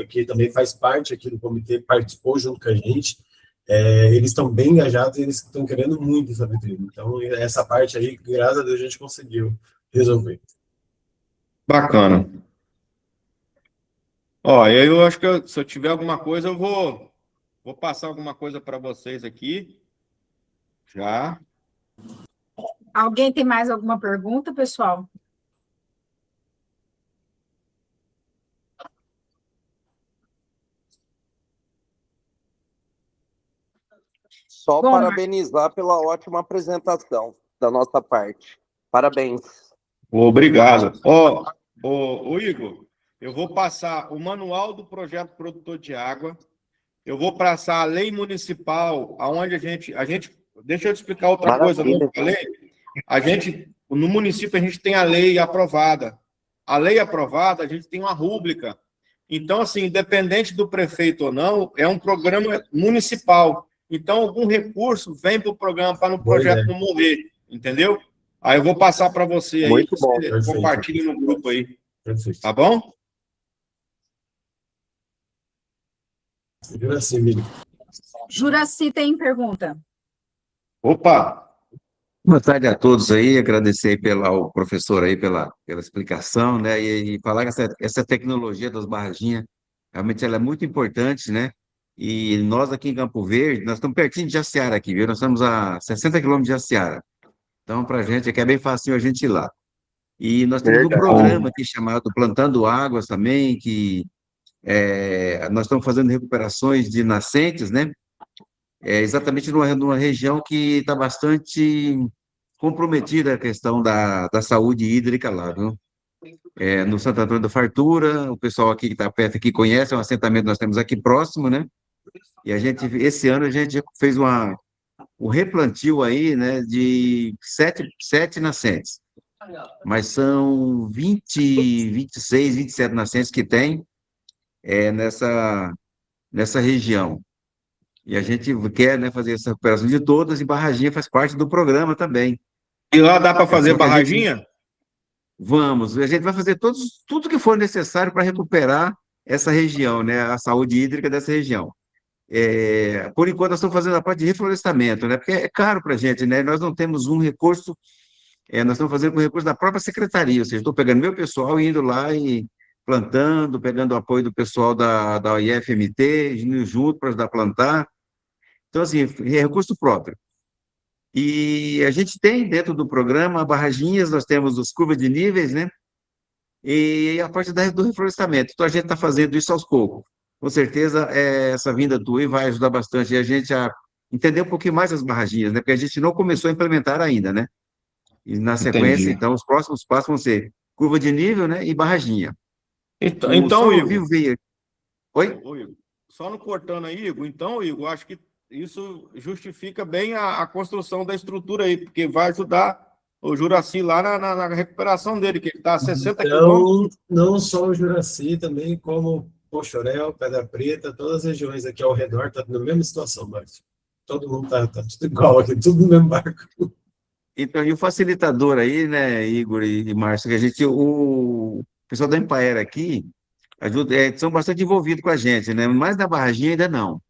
que também faz parte aqui do comitê, participou junto com a gente. Eles estão bem engajados e eles estão querendo muito essa vitrine. Então, essa parte aí, graças a Deus, a gente conseguiu resolver. Bacana. Ó, eu acho que se eu tiver alguma coisa, eu vou passar alguma coisa para vocês aqui. Já. Alguém tem mais alguma pergunta, pessoal? Só Bom, parabenizar pela ótima apresentação da nossa parte. Parabéns. Obrigado. Ô, Igor, eu vou passar o manual do projeto produtor de água, eu vou passar a lei municipal, aonde a gente deixa eu te explicar outra coisa que eu falei. A gente no município a gente tem a lei aprovada. A lei aprovada, a gente tem uma rúbrica. Então, assim, independente do prefeito ou não, é um programa municipal. Então, algum recurso vem para o programa para no projeto não morrer, entendeu? Aí eu vou passar para você aí, Muito bom, você compartilhe no grupo aí, Perfeito. tá bom? Juraci, Miriam. Juraci tem pergunta. Opa! Boa tarde a todos aí, agradecer aí ao professor aí pela explicação, né, e falar que essa tecnologia das barraginhas, realmente ela é muito importante, né, e nós aqui em Campo Verde, nós estamos pertinho de Jaciara aqui, viu, nós estamos a 60 quilômetros de Jaciara, então para a gente aqui é bem fácil a gente ir lá. E nós temos um programa aqui chamado Plantando Águas também, que nós estamos fazendo recuperações de nascentes, né, exatamente numa região que está bastante comprometida a questão da saúde hídrica lá, viu? No Santo Antônio da Fartura, o pessoal aqui que está perto aqui conhece, é um assentamento que nós temos aqui próximo, né? E esse ano a gente fez o replantio aí, né, de sete nascentes, mas são 26, 27 nascentes que tem nessa região. E a gente quer, né, fazer essa recuperação de todas, e barraginha faz parte do programa também. E lá dá para fazer Só que barraginha? a gente vai fazer tudo que for necessário para recuperar essa região, né, a saúde hídrica dessa região. Por enquanto, nós estamos fazendo a parte de reflorestamento, né, porque é caro para a gente, né, nós não temos um recurso, nós estamos fazendo com o recurso da própria secretaria, ou seja, estou pegando meu pessoal e indo lá e plantando, pegando o apoio do pessoal da IFMT, indo junto para ajudar a plantar. Então, assim, é recurso próprio. E a gente tem dentro do programa barraginhas, nós temos as curvas de níveis, né? E a parte do reflorestamento. Então, a gente está fazendo isso aos poucos. Com certeza, essa vinda do vai ajudar bastante a gente a entender um pouquinho mais as barraginhas, né? Porque a gente não começou a implementar ainda, né? E na sequência, Entendi. então, os próximos passos vão ser curva de nível, né? E barraginha. Então, Igor, Viu, veio... Oi? Igor, só no cortando aí, Igor, então, Igor, acho que isso justifica bem a construção da estrutura aí, porque vai ajudar o Juraci lá na recuperação dele, que ele está a 60 quilômetros. Então, não só o Juraci, também como Pochorel, Pedra Preta, todas as regiões aqui ao redor estão na mesma situação, Márcio. Todo mundo está tudo igual aqui, tudo no mesmo barco. Então, e o facilitador aí, né, Igor e Márcio, que o pessoal da Empaera aqui ajuda, são bastante envolvidos com a gente, né, mas na barraginha ainda não.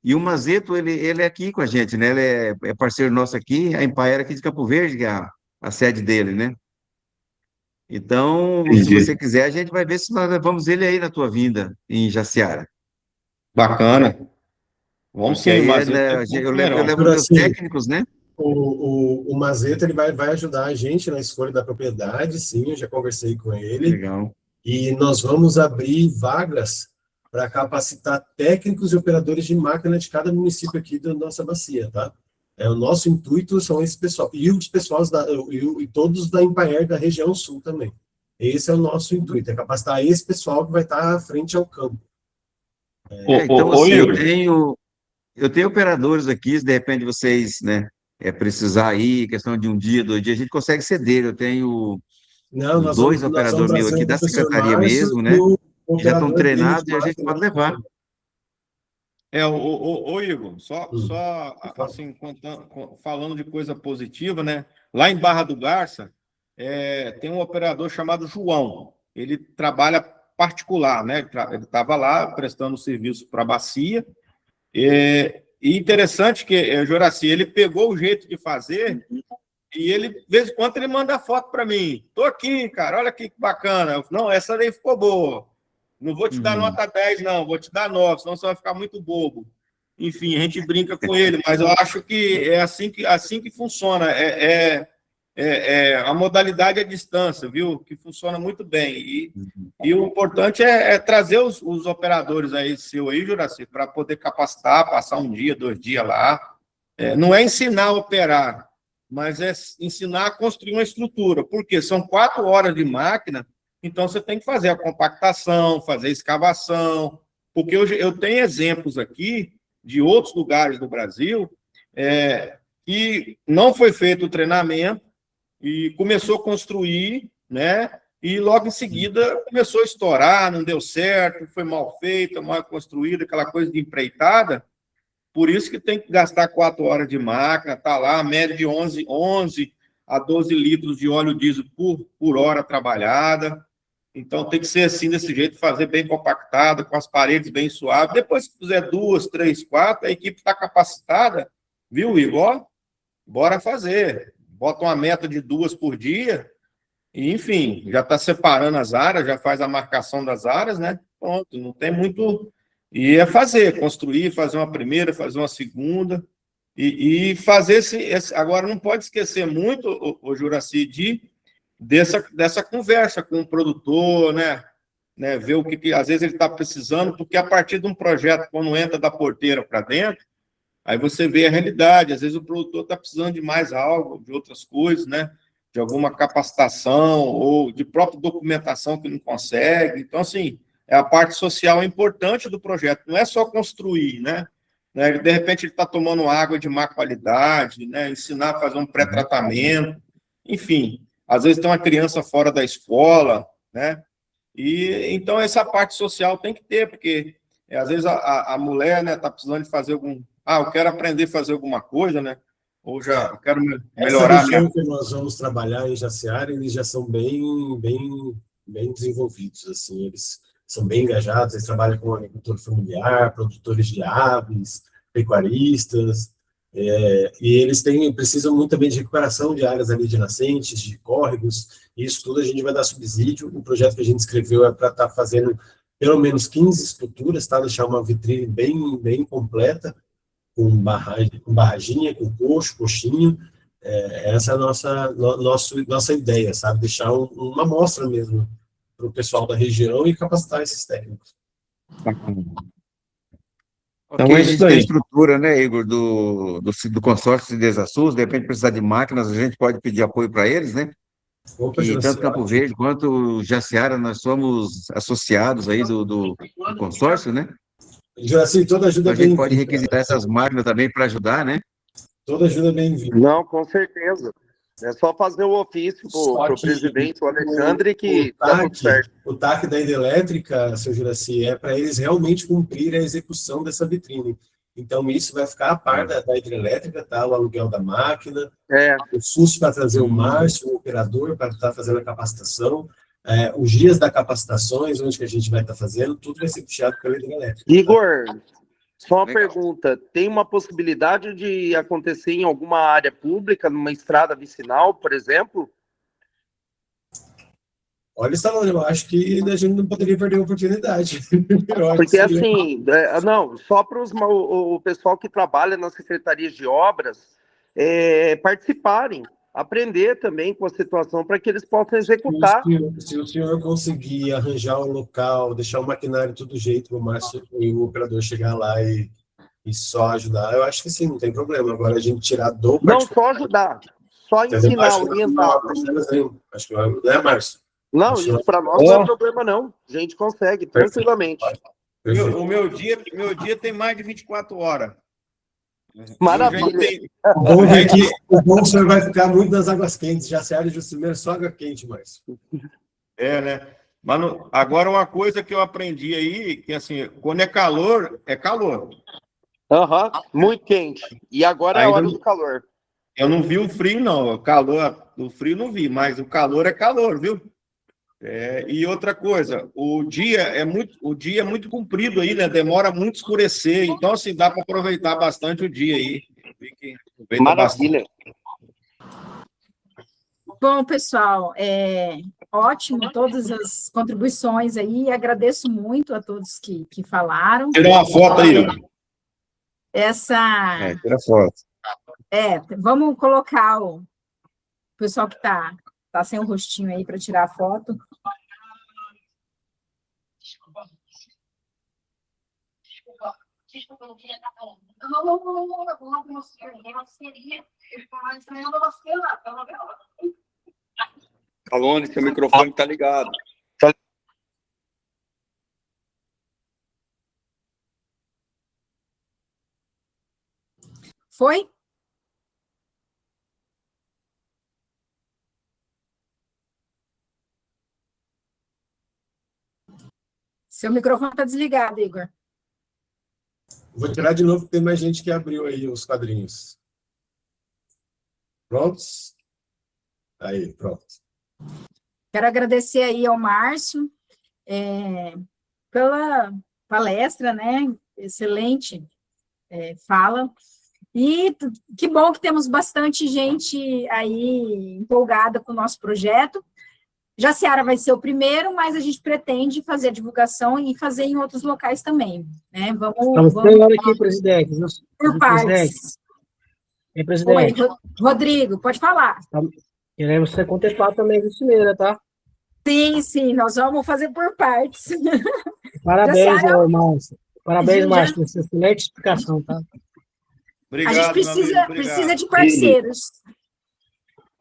E o Mazeto, ele é aqui com a gente, né, ele é parceiro nosso aqui, a Empaera aqui de Campo Verde, que é a sede dele, né. Então, se Entendi. você quiser, a gente vai ver se nós levamos ele aí na tua vinda, em Jaciara. Bacana. Vamos Porque sim, aí, mas né, eu levo meus Juraci, técnicos, né. O Mazeto, ele vai ajudar a gente na escolha da propriedade, sim, eu já conversei com ele. Legal. E nós vamos abrir vagas para capacitar técnicos e operadores de máquina de cada município aqui da nossa bacia, tá? O nosso intuito são esse pessoal, e os pessoais e todos da Empaer da região sul também. Esse é o nosso intuito, é capacitar esse pessoal que vai estar à frente ao campo. Então, Ô, assim, Igor, eu tenho operadores aqui, se de repente vocês, né, precisar aí, questão de um dia, 2 dias, a gente consegue ceder. Eu tenho Não, os 2 nós operadores vamos meus trazer aqui o da professor secretaria Márcio mesmo, e né, o que já estão operador dele de treinados e a gente máquina. pode levar. ô, Igor, só assim, falando de coisa positiva, né? Lá em Barra do Garça, tem um operador chamado João. Ele trabalha particular, né? Ele estava lá prestando serviço para a bacia. E interessante que, Juraci, ele pegou o jeito de fazer e ele, de vez em quando, ele manda foto para mim. Tô aqui, cara, olha que bacana. Eu falo, não, essa daí ficou boa. Não vou te dar nota 10, não, vou te dar 9, senão você vai ficar muito bobo. Enfim, a gente brinca com ele, mas eu acho que é assim que funciona. A modalidade à distância, viu? Que funciona muito bem. E o importante é trazer os operadores aí, seu aí, Juraci, para poder capacitar, passar um dia, 2 dias lá. Não é ensinar a operar, mas é ensinar a construir uma estrutura, porque são 4 horas de máquina, então você tem que fazer a compactação, fazer a escavação, porque eu tenho exemplos aqui de outros lugares do Brasil que não foi feito o treinamento, e começou a construir, né? E logo em seguida começou a estourar, não deu certo, foi mal feita, mal construída, aquela coisa de empreitada. Por isso que tem que gastar 4 horas de máquina, tá lá, a média de 11 a 12 litros de óleo diesel por hora trabalhada. Então tem que ser assim, desse jeito, fazer bem compactada, com as paredes bem suaves. Depois que fizer 2, 3, 4, a equipe está capacitada, viu, Igor? Bora fazer. Bota uma meta de 2 por dia, e, enfim, já está separando as áreas, já faz a marcação das áreas, né? Pronto, não tem muito. E é fazer, construir, fazer uma primeira, fazer uma segunda, e fazer Agora, não pode esquecer muito, o Juraci, dessa conversa com o produtor, né? Ver o que às vezes ele está precisando, porque a partir de um projeto, quando entra da porteira para dentro, aí você vê a realidade. Às vezes o produtor está precisando de mais algo, de outras coisas, né? De alguma capacitação ou de própria documentação que não consegue. Então, assim, a parte social é importante do projeto, não é só construir, né? De repente ele está tomando água de má qualidade, né? Ensinar a fazer um pré-tratamento, enfim. Às vezes tem uma criança fora da escola, né? E então essa parte social tem que ter, porque às vezes a mulher, né, está precisando de fazer algum. Eu quero aprender a fazer alguma coisa, né? Ou já quero melhorar Essa região que nós vamos trabalhar em Jaciara, eles já são bem desenvolvidos, assim, eles são bem engajados, eles trabalham com agricultura familiar, produtores de aves, pecuaristas, e eles precisam muito também de recuperação de áreas ali de nascentes, de córregos, e isso tudo a gente vai dar subsídio. O projeto que a gente escreveu é para estar fazendo pelo menos 15 estruturas, tá? Deixar uma vitrine bem completa, com barraginha, com coxinho. Essa é a nossa ideia, sabe? Deixar uma amostra mesmo para o pessoal da região e capacitar esses técnicos. Ok, Então, é a isso gente tem a daí. estrutura, né, Igor, do consórcio de Desasus, de repente precisar de máquinas, a gente pode pedir apoio para eles, né? Opa, E tanto Juraci, Campo ótimo. Verde quanto Jaciara, nós somos associados aí do consórcio, né? Juraci, toda Então ajuda a é gente pode bem-vinda. requisitar essas máquinas também para ajudar, né? Toda ajuda é bem-vinda. Não, com certeza. É só fazer o ofício Só para o que presidente, o Alexandre, que dá tudo certo. o TAC da hidrelétrica, seu Juraci, é para eles realmente cumprir a execução dessa vitrine. Então, isso vai ficar a par da hidrelétrica, tá? O aluguel da máquina, o SUS para trazer o Márcio, o operador, para estar fazendo a capacitação, os dias da capacitações, onde que a gente vai estar fazendo, tudo vai ser puxado pela hidrelétrica. Igor, só uma Legal. pergunta. Tem uma possibilidade de acontecer em alguma área pública, numa estrada vicinal, por exemplo? Olha, Stallone, eu acho que a gente não poderia perder a oportunidade. Eu acho Porque, que seria... assim, não, só para o pessoal que trabalha nas secretarias de obras participarem, aprender também com a situação para que eles possam executar. Se o senhor conseguir arranjar o local, deixar o maquinário tudo jeito para o Márcio e o operador chegar lá e só ajudar, eu acho que sim, não tem problema. Agora a gente tirar do Não só ajudar, só ensinar, orientar. Acho que não é, Márcio? Não, isso para nós não é problema, não. A gente consegue, tranquilamente. O meu dia tem mais de 24 horas. Maravilha. O bom é que o senhor vai ficar muito nas águas quentes. Já se área de Justimeiro, só água quente, Márcio. Né? Mas agora, uma coisa que eu aprendi aí, que assim, quando é calor, é calor. Muito quente. E agora é a hora do calor. Eu não vi o frio, não. O frio não vi, mas o calor é calor, viu? E outra coisa, o dia é muito comprido aí, né? Demora muito a escurecer, então assim dá para aproveitar bastante o dia aí. Maravilha. Bom, pessoal, ótimo todas as contribuições aí, agradeço muito a todos que falaram. Tirar uma foto aí, ó. Tira foto. Vamos colocar o pessoal que está sem o rostinho aí para tirar a foto. Desculpa, eu não queria estar falando. Não, seria. Eu não gostei lá, pelo menos. Alone, seu microfone está ligado. Foi? Seu microfone está desligado, Igor. Vou tirar de novo, porque tem mais gente que abriu aí os quadrinhos. Prontos? Aí, pronto. Quero agradecer aí ao Márcio pela palestra, né? Excelente fala. E que bom que temos bastante gente aí empolgada com o nosso projeto. Jaciara vai ser o primeiro, mas a gente pretende fazer a divulgação e fazer em outros locais também, né? Estamos falando aqui, presidente. Por partes. Presidente. Oi, Rodrigo, pode falar. Queremos ser contemplados também com Cimeira, tá? Sim, nós vamos fazer por partes. Parabéns, Jaciara, Márcio. Parabéns, Márcio, por essa excelente explicação, tá? Obrigado, a gente precisa de parceiros.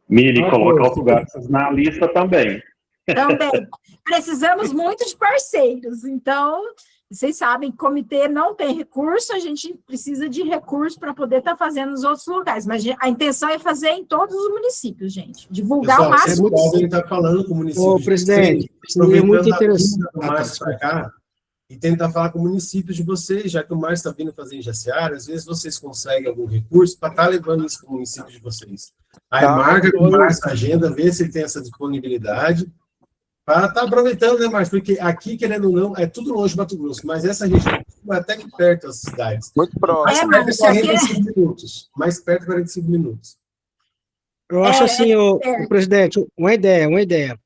Mili, coloca Autogastas na lista também. Também. Precisamos muito de parceiros. Então, vocês sabem, comitê não tem recurso, a gente precisa de recurso para poder estar fazendo nos outros locais. Mas a intenção é fazer em todos os municípios, gente. Divulgar Pessoal, o máximo possível. Ele está falando com o município. Ô, presidente, seria muito interessante. Para cá, e tentar falar com municípios de vocês, já que o Márcio está vindo fazer em Jaciara, às vezes vocês conseguem algum recurso para estar levando isso para o município de vocês. Aí marca com o Márcio a agenda, vê se ele tem essa disponibilidade, para estar aproveitando, né, Márcio? Porque aqui, querendo ou não, é tudo longe de Mato Grosso, mas essa região é até que perto das cidades. Muito próximo. Mais perto de 45 minutos. Mais perto de 45 minutos. Eu acho assim, o presidente, uma ideia.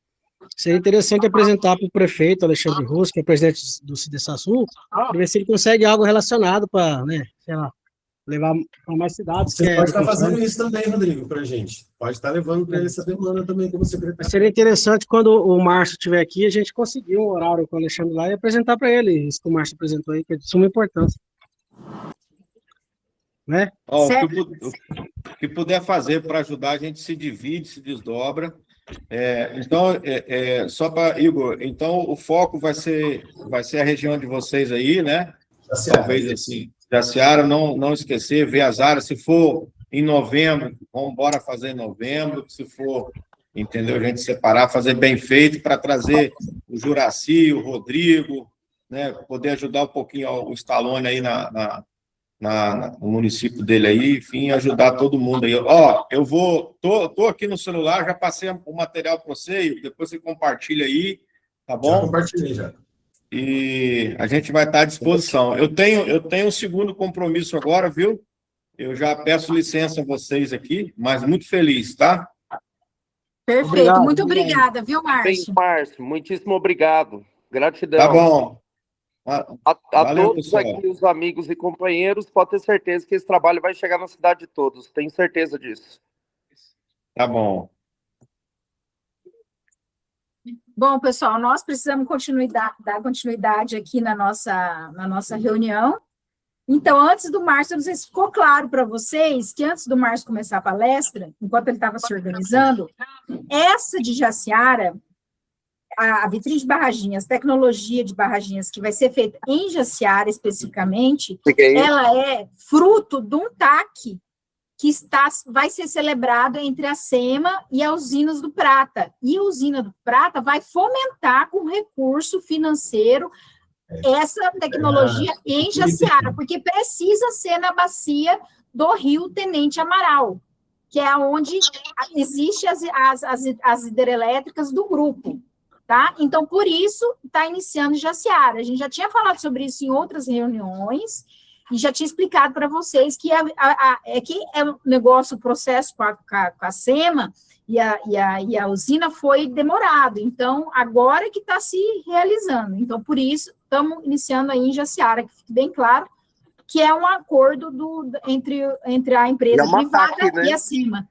Seria interessante apresentar para o prefeito Alexandre Russo, que é presidente do CIDESASU, para ver se ele consegue algo relacionado para, né, sei lá, levar para mais cidades. Você pode estar fazendo isso também, Rodrigo, para a gente. Pode estar levando para ele essa demanda também como secretário. Seria interessante, quando o Márcio estiver aqui, a gente conseguir um horário com o Alexandre lá e apresentar para ele isso que o Márcio apresentou aí, que é de suma importância. Né? Ó, o que puder fazer para ajudar, a gente se divide, se desdobra. Só para, Igor, então o foco vai ser a região de vocês aí, né? Talvez assim, Jaciara, não esquecer, ver as áreas, se for em novembro, vamos embora fazer em novembro, se for, entendeu, a gente separar, fazer bem feito para trazer o Juraci, o Rodrigo, né, poder ajudar um pouquinho o Stallone aí no município dele aí, enfim, ajudar todo mundo aí. Ó, tô aqui no celular, já passei o material para você, depois você compartilha aí, tá bom? Já compartilhei, já. E a gente vai estar à disposição. Eu tenho um segundo compromisso agora, viu? Eu já peço licença a vocês aqui, mas muito feliz, tá? Perfeito, obrigado, muito obrigada, viu, Márcio? Bem, Márcio, muitíssimo obrigado. Gratidão. Tá bom. A Valeu, todos pessoal. aqui, os amigos e companheiros, pode ter certeza que esse trabalho vai chegar na cidade de todos. Tenho certeza disso. Tá bom. Bom, pessoal, nós precisamos dar continuidade aqui na nossa reunião. Então, antes do Márcio, não sei se ficou claro para vocês que antes do Márcio começar a palestra, enquanto ele estava se organizando, essa de Jaciara, a vitrine de barraginhas, tecnologia de barraginhas que vai ser feita em Jaciara especificamente, ela é fruto de um TAC que vai ser celebrado entre a SEMA e a Usinas do Prata. E a Usina do Prata vai fomentar com recurso financeiro essa tecnologia em Jaciara, porque precisa ser na bacia do Rio Tenente Amaral, que é onde existem as hidrelétricas do grupo. Tá? Então, por isso, está iniciando Jaciara. A gente já tinha falado sobre isso em outras reuniões e já tinha explicado para vocês que o negócio, o processo com a SEMA e a usina foi demorado. Então, agora que está se realizando. Então, por isso, estamos iniciando aí em Jaciara, que fique bem claro que é um acordo entre a empresa privada, né, e a SEMA.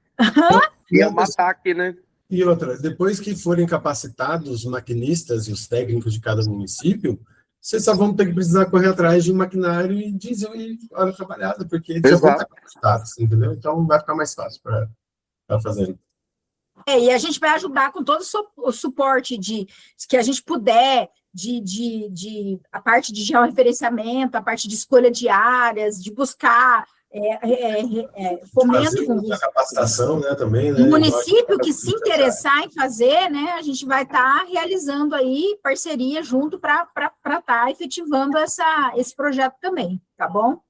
E é um ataque, né? E outra, depois que forem capacitados os maquinistas e os técnicos de cada município, vocês só vão ter que precisar correr atrás de maquinário e diesel e hora trabalhada, porque eles já vão estar capacitados, entendeu? Então vai ficar mais fácil para fazer. E a gente vai ajudar com todo o suporte que a gente puder, a parte de georreferenciamento, a parte de escolha de áreas, de buscar fomento com a capacitação, né, também, né? o município que se interessar em fazer, né, a gente vai estar realizando aí parceria junto para estar efetivando esse projeto também, tá bom?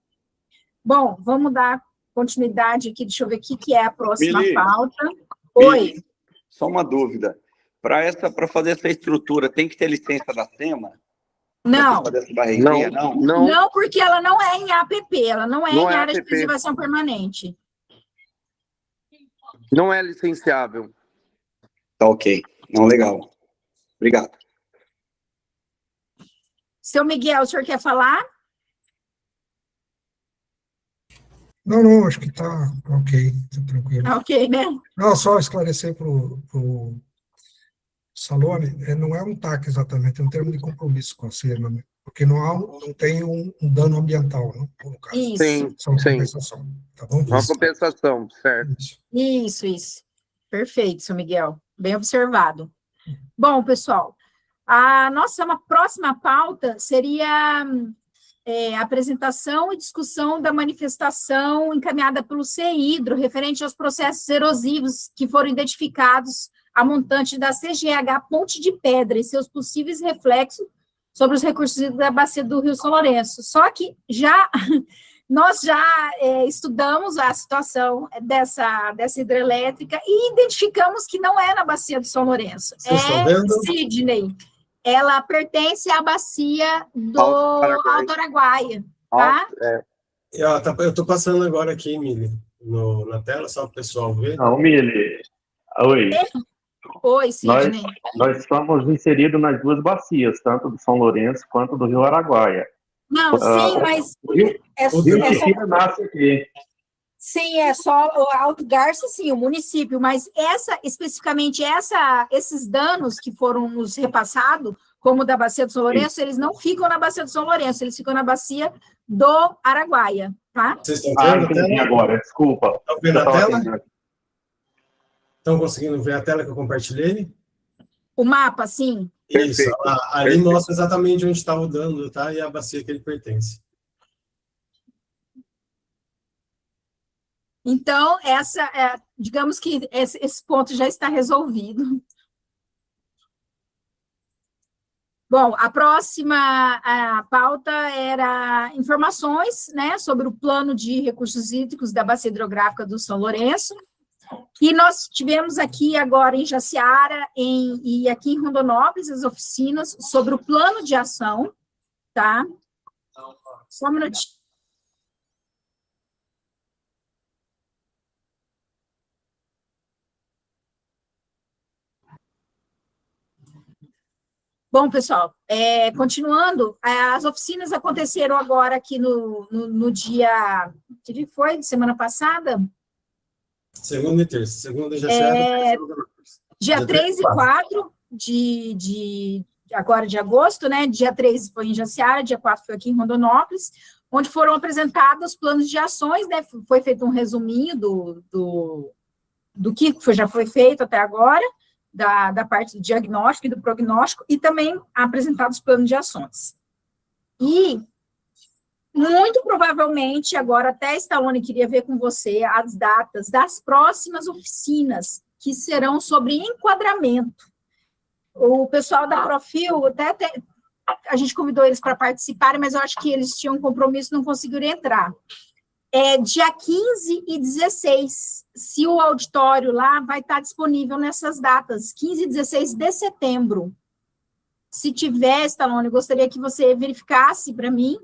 Bom, vamos dar continuidade aqui, deixa eu ver o que é a próxima pauta. Oi. Só uma dúvida. Para fazer essa estrutura, tem que ter licença da SEMA? Não. Fazer essa barreguinha, Não, porque ela não é em APP, ela não é em área de APP. preservação permanente. Não é licenciável. Tá ok. Não, legal. Obrigado. Seu Miguel, o senhor quer falar? Não, acho que está ok, tá tranquilo. Ok, né? Não, só esclarecer para o Salone, não é um TAC exatamente, é um termo de compromisso com a SEMA, né? Porque não tem um dano ambiental, né, no caso. Isso. São compensação, tá bom? Uma compensação, certo. Isso. Perfeito, seu Miguel. Bem observado. Bom, pessoal, uma próxima pauta seria a apresentação e discussão da manifestação encaminhada pelo CEIDRO, referente aos processos erosivos que foram identificados a montante da CGH Ponte de Pedra e seus possíveis reflexos sobre os recursos da bacia do Rio São Lourenço. Só que nós já estudamos a situação dessa hidrelétrica e identificamos que não é na bacia do São Lourenço. Sidney. Ela pertence à bacia do Alto Araguaia, tá? Eu estou passando agora aqui, Mili, na tela, só para o pessoal ver. Não, Mili. Oi. Oi, Sidney. Nós estamos inseridos nas duas bacias, tanto do São Lourenço quanto do Rio Araguaia. Não, sim, mas... O Rio Tiquira nasce aqui. Sim, é só o Alto Garça, sim, o município, mas especificamente esses danos que foram nos repassados, como da bacia do São Lourenço, eles não ficam na bacia do São Lourenço, eles ficam na bacia do Araguaia, tá? Vocês estão vendo a tela? Agora, desculpa. Estão vendo a tela? Estão conseguindo ver a tela que eu compartilhei? O mapa, sim. Isso, ali mostra exatamente onde está o dano, tá? E a bacia que ele pertence. Então, digamos que esse ponto já está resolvido. Bom, a próxima pauta era informações, né, sobre o plano de recursos hídricos da bacia hidrográfica do São Lourenço. E nós tivemos aqui agora em Jaciara e aqui em Rondonópolis as oficinas sobre o plano de ação, tá? Só um minutinho. Bom, pessoal, continuando, as oficinas aconteceram agora aqui no dia... Que dia foi? Semana passada? Segunda e terça. Segunda já será. Dia 3 e 4 agora de agosto, né? Dia 3 foi em Jaciara, dia 4 foi aqui em Rondonópolis, onde foram apresentados os planos de ações, né? Foi feito um resuminho do que já foi feito até agora, da parte do diagnóstico e do prognóstico, e também apresentados os planos de ações. E, muito provavelmente, agora até Stallone queria ver com você as datas das próximas oficinas, que serão sobre enquadramento. O pessoal da Profil, a gente convidou eles para participarem, mas eu acho que eles tinham um compromisso e não conseguiram entrar. Dia 15 e 16, se o auditório lá vai estar disponível nessas datas, 15 e 16 de setembro. Se tiver, Stallone, eu gostaria que você verificasse para mim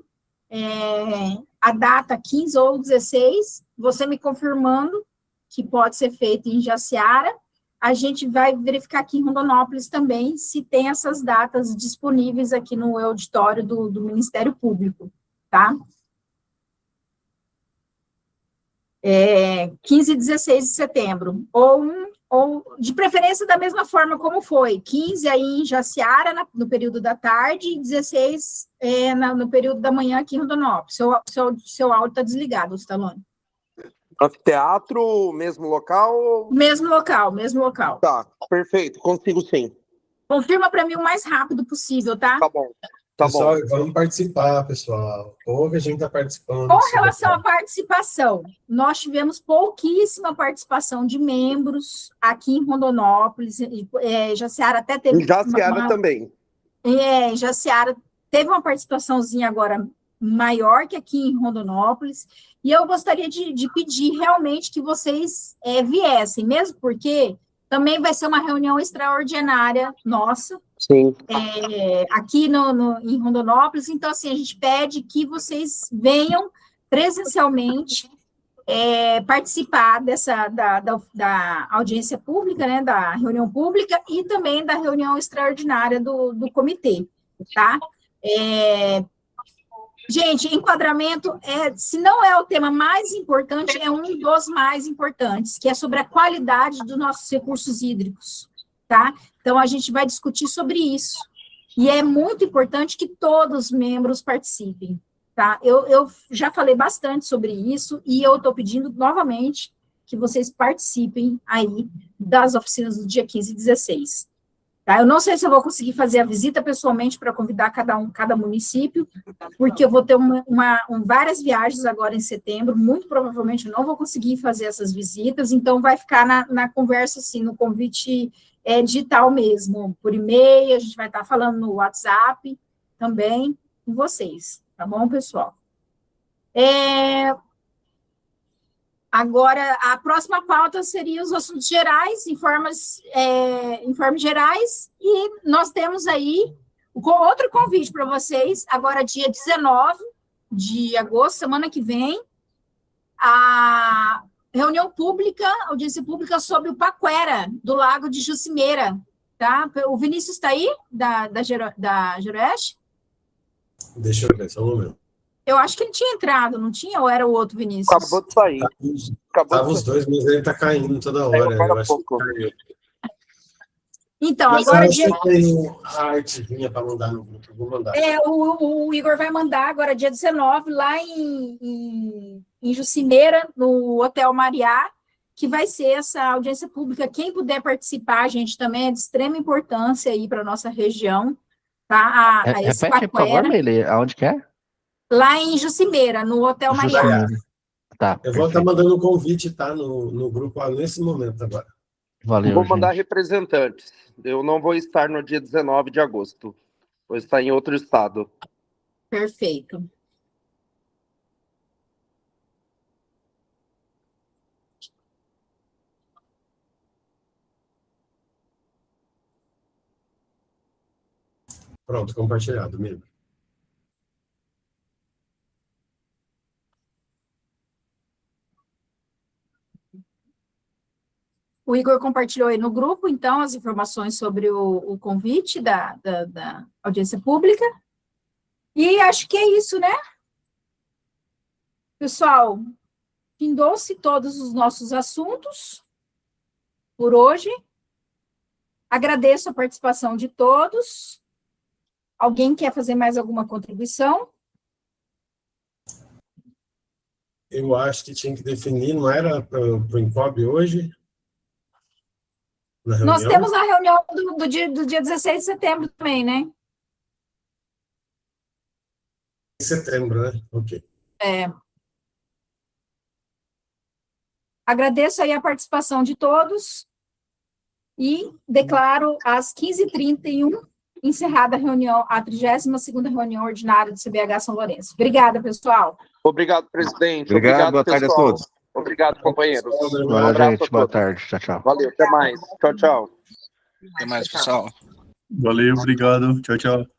a data 15 ou 16, você me confirmando que pode ser feito em Jaciara, a gente vai verificar aqui em Rondonópolis também se tem essas datas disponíveis aqui no auditório do Ministério Público, tá? 15 e 16 de setembro, ou de preferência da mesma forma como foi, 15 aí em Jaciara, no período da tarde, e 16 no período da manhã aqui em Rondonópolis. Seu áudio está desligado, Stallone. Anfiteatro, mesmo local? Mesmo local. Tá, perfeito, consigo sim. Confirma para mim o mais rápido possível, tá? Tá bom. Tá Pessoal, bom. vamos participar, pessoal. Pouca gente está participando. Com relação à participação, nós tivemos pouquíssima participação de membros aqui em Rondonópolis. Jaciara até teve... Jaciara também. Jaciara teve uma participaçãozinha agora maior que aqui em Rondonópolis, e eu gostaria de pedir realmente que vocês viessem, mesmo porque também vai ser uma reunião extraordinária nossa, Sim. Aqui em Rondonópolis. Então, assim, a gente pede que vocês venham presencialmente participar da audiência pública, né, da reunião pública e também da reunião extraordinária do comitê, tá? Gente, enquadramento, se não é o tema mais importante, é um dos mais importantes, que é sobre a qualidade dos nossos recursos hídricos, tá? Então, a gente vai discutir sobre isso. E é muito importante que todos os membros participem, tá? Eu já falei bastante sobre isso e eu estou pedindo novamente que vocês participem aí das oficinas do dia 15 e 16. Tá? Eu não sei se eu vou conseguir fazer a visita pessoalmente para convidar cada município, porque eu vou ter várias viagens agora em setembro, muito provavelmente eu não vou conseguir fazer essas visitas, então vai ficar na conversa, assim, no convite digital mesmo, por e-mail, a gente vai estar falando no WhatsApp também com vocês, tá bom, pessoal? Agora, a próxima pauta seria os assuntos gerais, informes gerais, e nós temos aí outro convite para vocês, agora dia 19 de agosto, semana que vem, a reunião pública, audiência pública sobre o Paquera, do Lago de Jucimeira, tá? O Vinícius está aí, da Geroeste? Deixa eu ver, só um momento. Eu acho que ele tinha entrado, não tinha? Ou era o outro Vinícius? Acabou de sair. Estavam os dois, mas ele está caindo toda hora. Eu acho que caiu. Então, mas agora... eu tenho a artezinha para mandar no grupo, vou mandar. O Igor vai mandar agora, dia 19, lá em Jucimeira, no Hotel Mariá, que vai ser essa audiência pública. Quem puder participar, gente, também é de extrema importância aí para a nossa região. Tá? Repete, por favor, Meile, aonde que é? Lá em Jucimeira, no Hotel Mariá. Tá, eu vou estar mandando um convite, tá, no grupo nesse momento agora. Valeu, vou mandar representantes. Eu não vou estar no dia 19 de agosto. Vou estar em outro estado. Perfeito. Pronto, compartilhado mesmo. O Igor compartilhou aí no grupo, então, as informações sobre o convite da audiência pública. E acho que é isso, né? Pessoal, findou-se todos os nossos assuntos por hoje. Agradeço a participação de todos. Alguém quer fazer mais alguma contribuição? Eu acho que tinha que definir, não era para o INCOB hoje? Nós temos a reunião do dia 16 de setembro também, né? Em setembro, né? Ok. Agradeço aí a participação de todos e declaro às 15h31 encerrada a reunião, a 32ª reunião ordinária do CBH São Lourenço. Obrigada, pessoal. Obrigado, presidente. Obrigado, boa tarde a todos. Obrigado, companheiros. Valeu, gente. Boa tarde. Tchau, tchau. Valeu, até mais. Tchau, tchau. Até mais, pessoal. Valeu, obrigado. Tchau, tchau.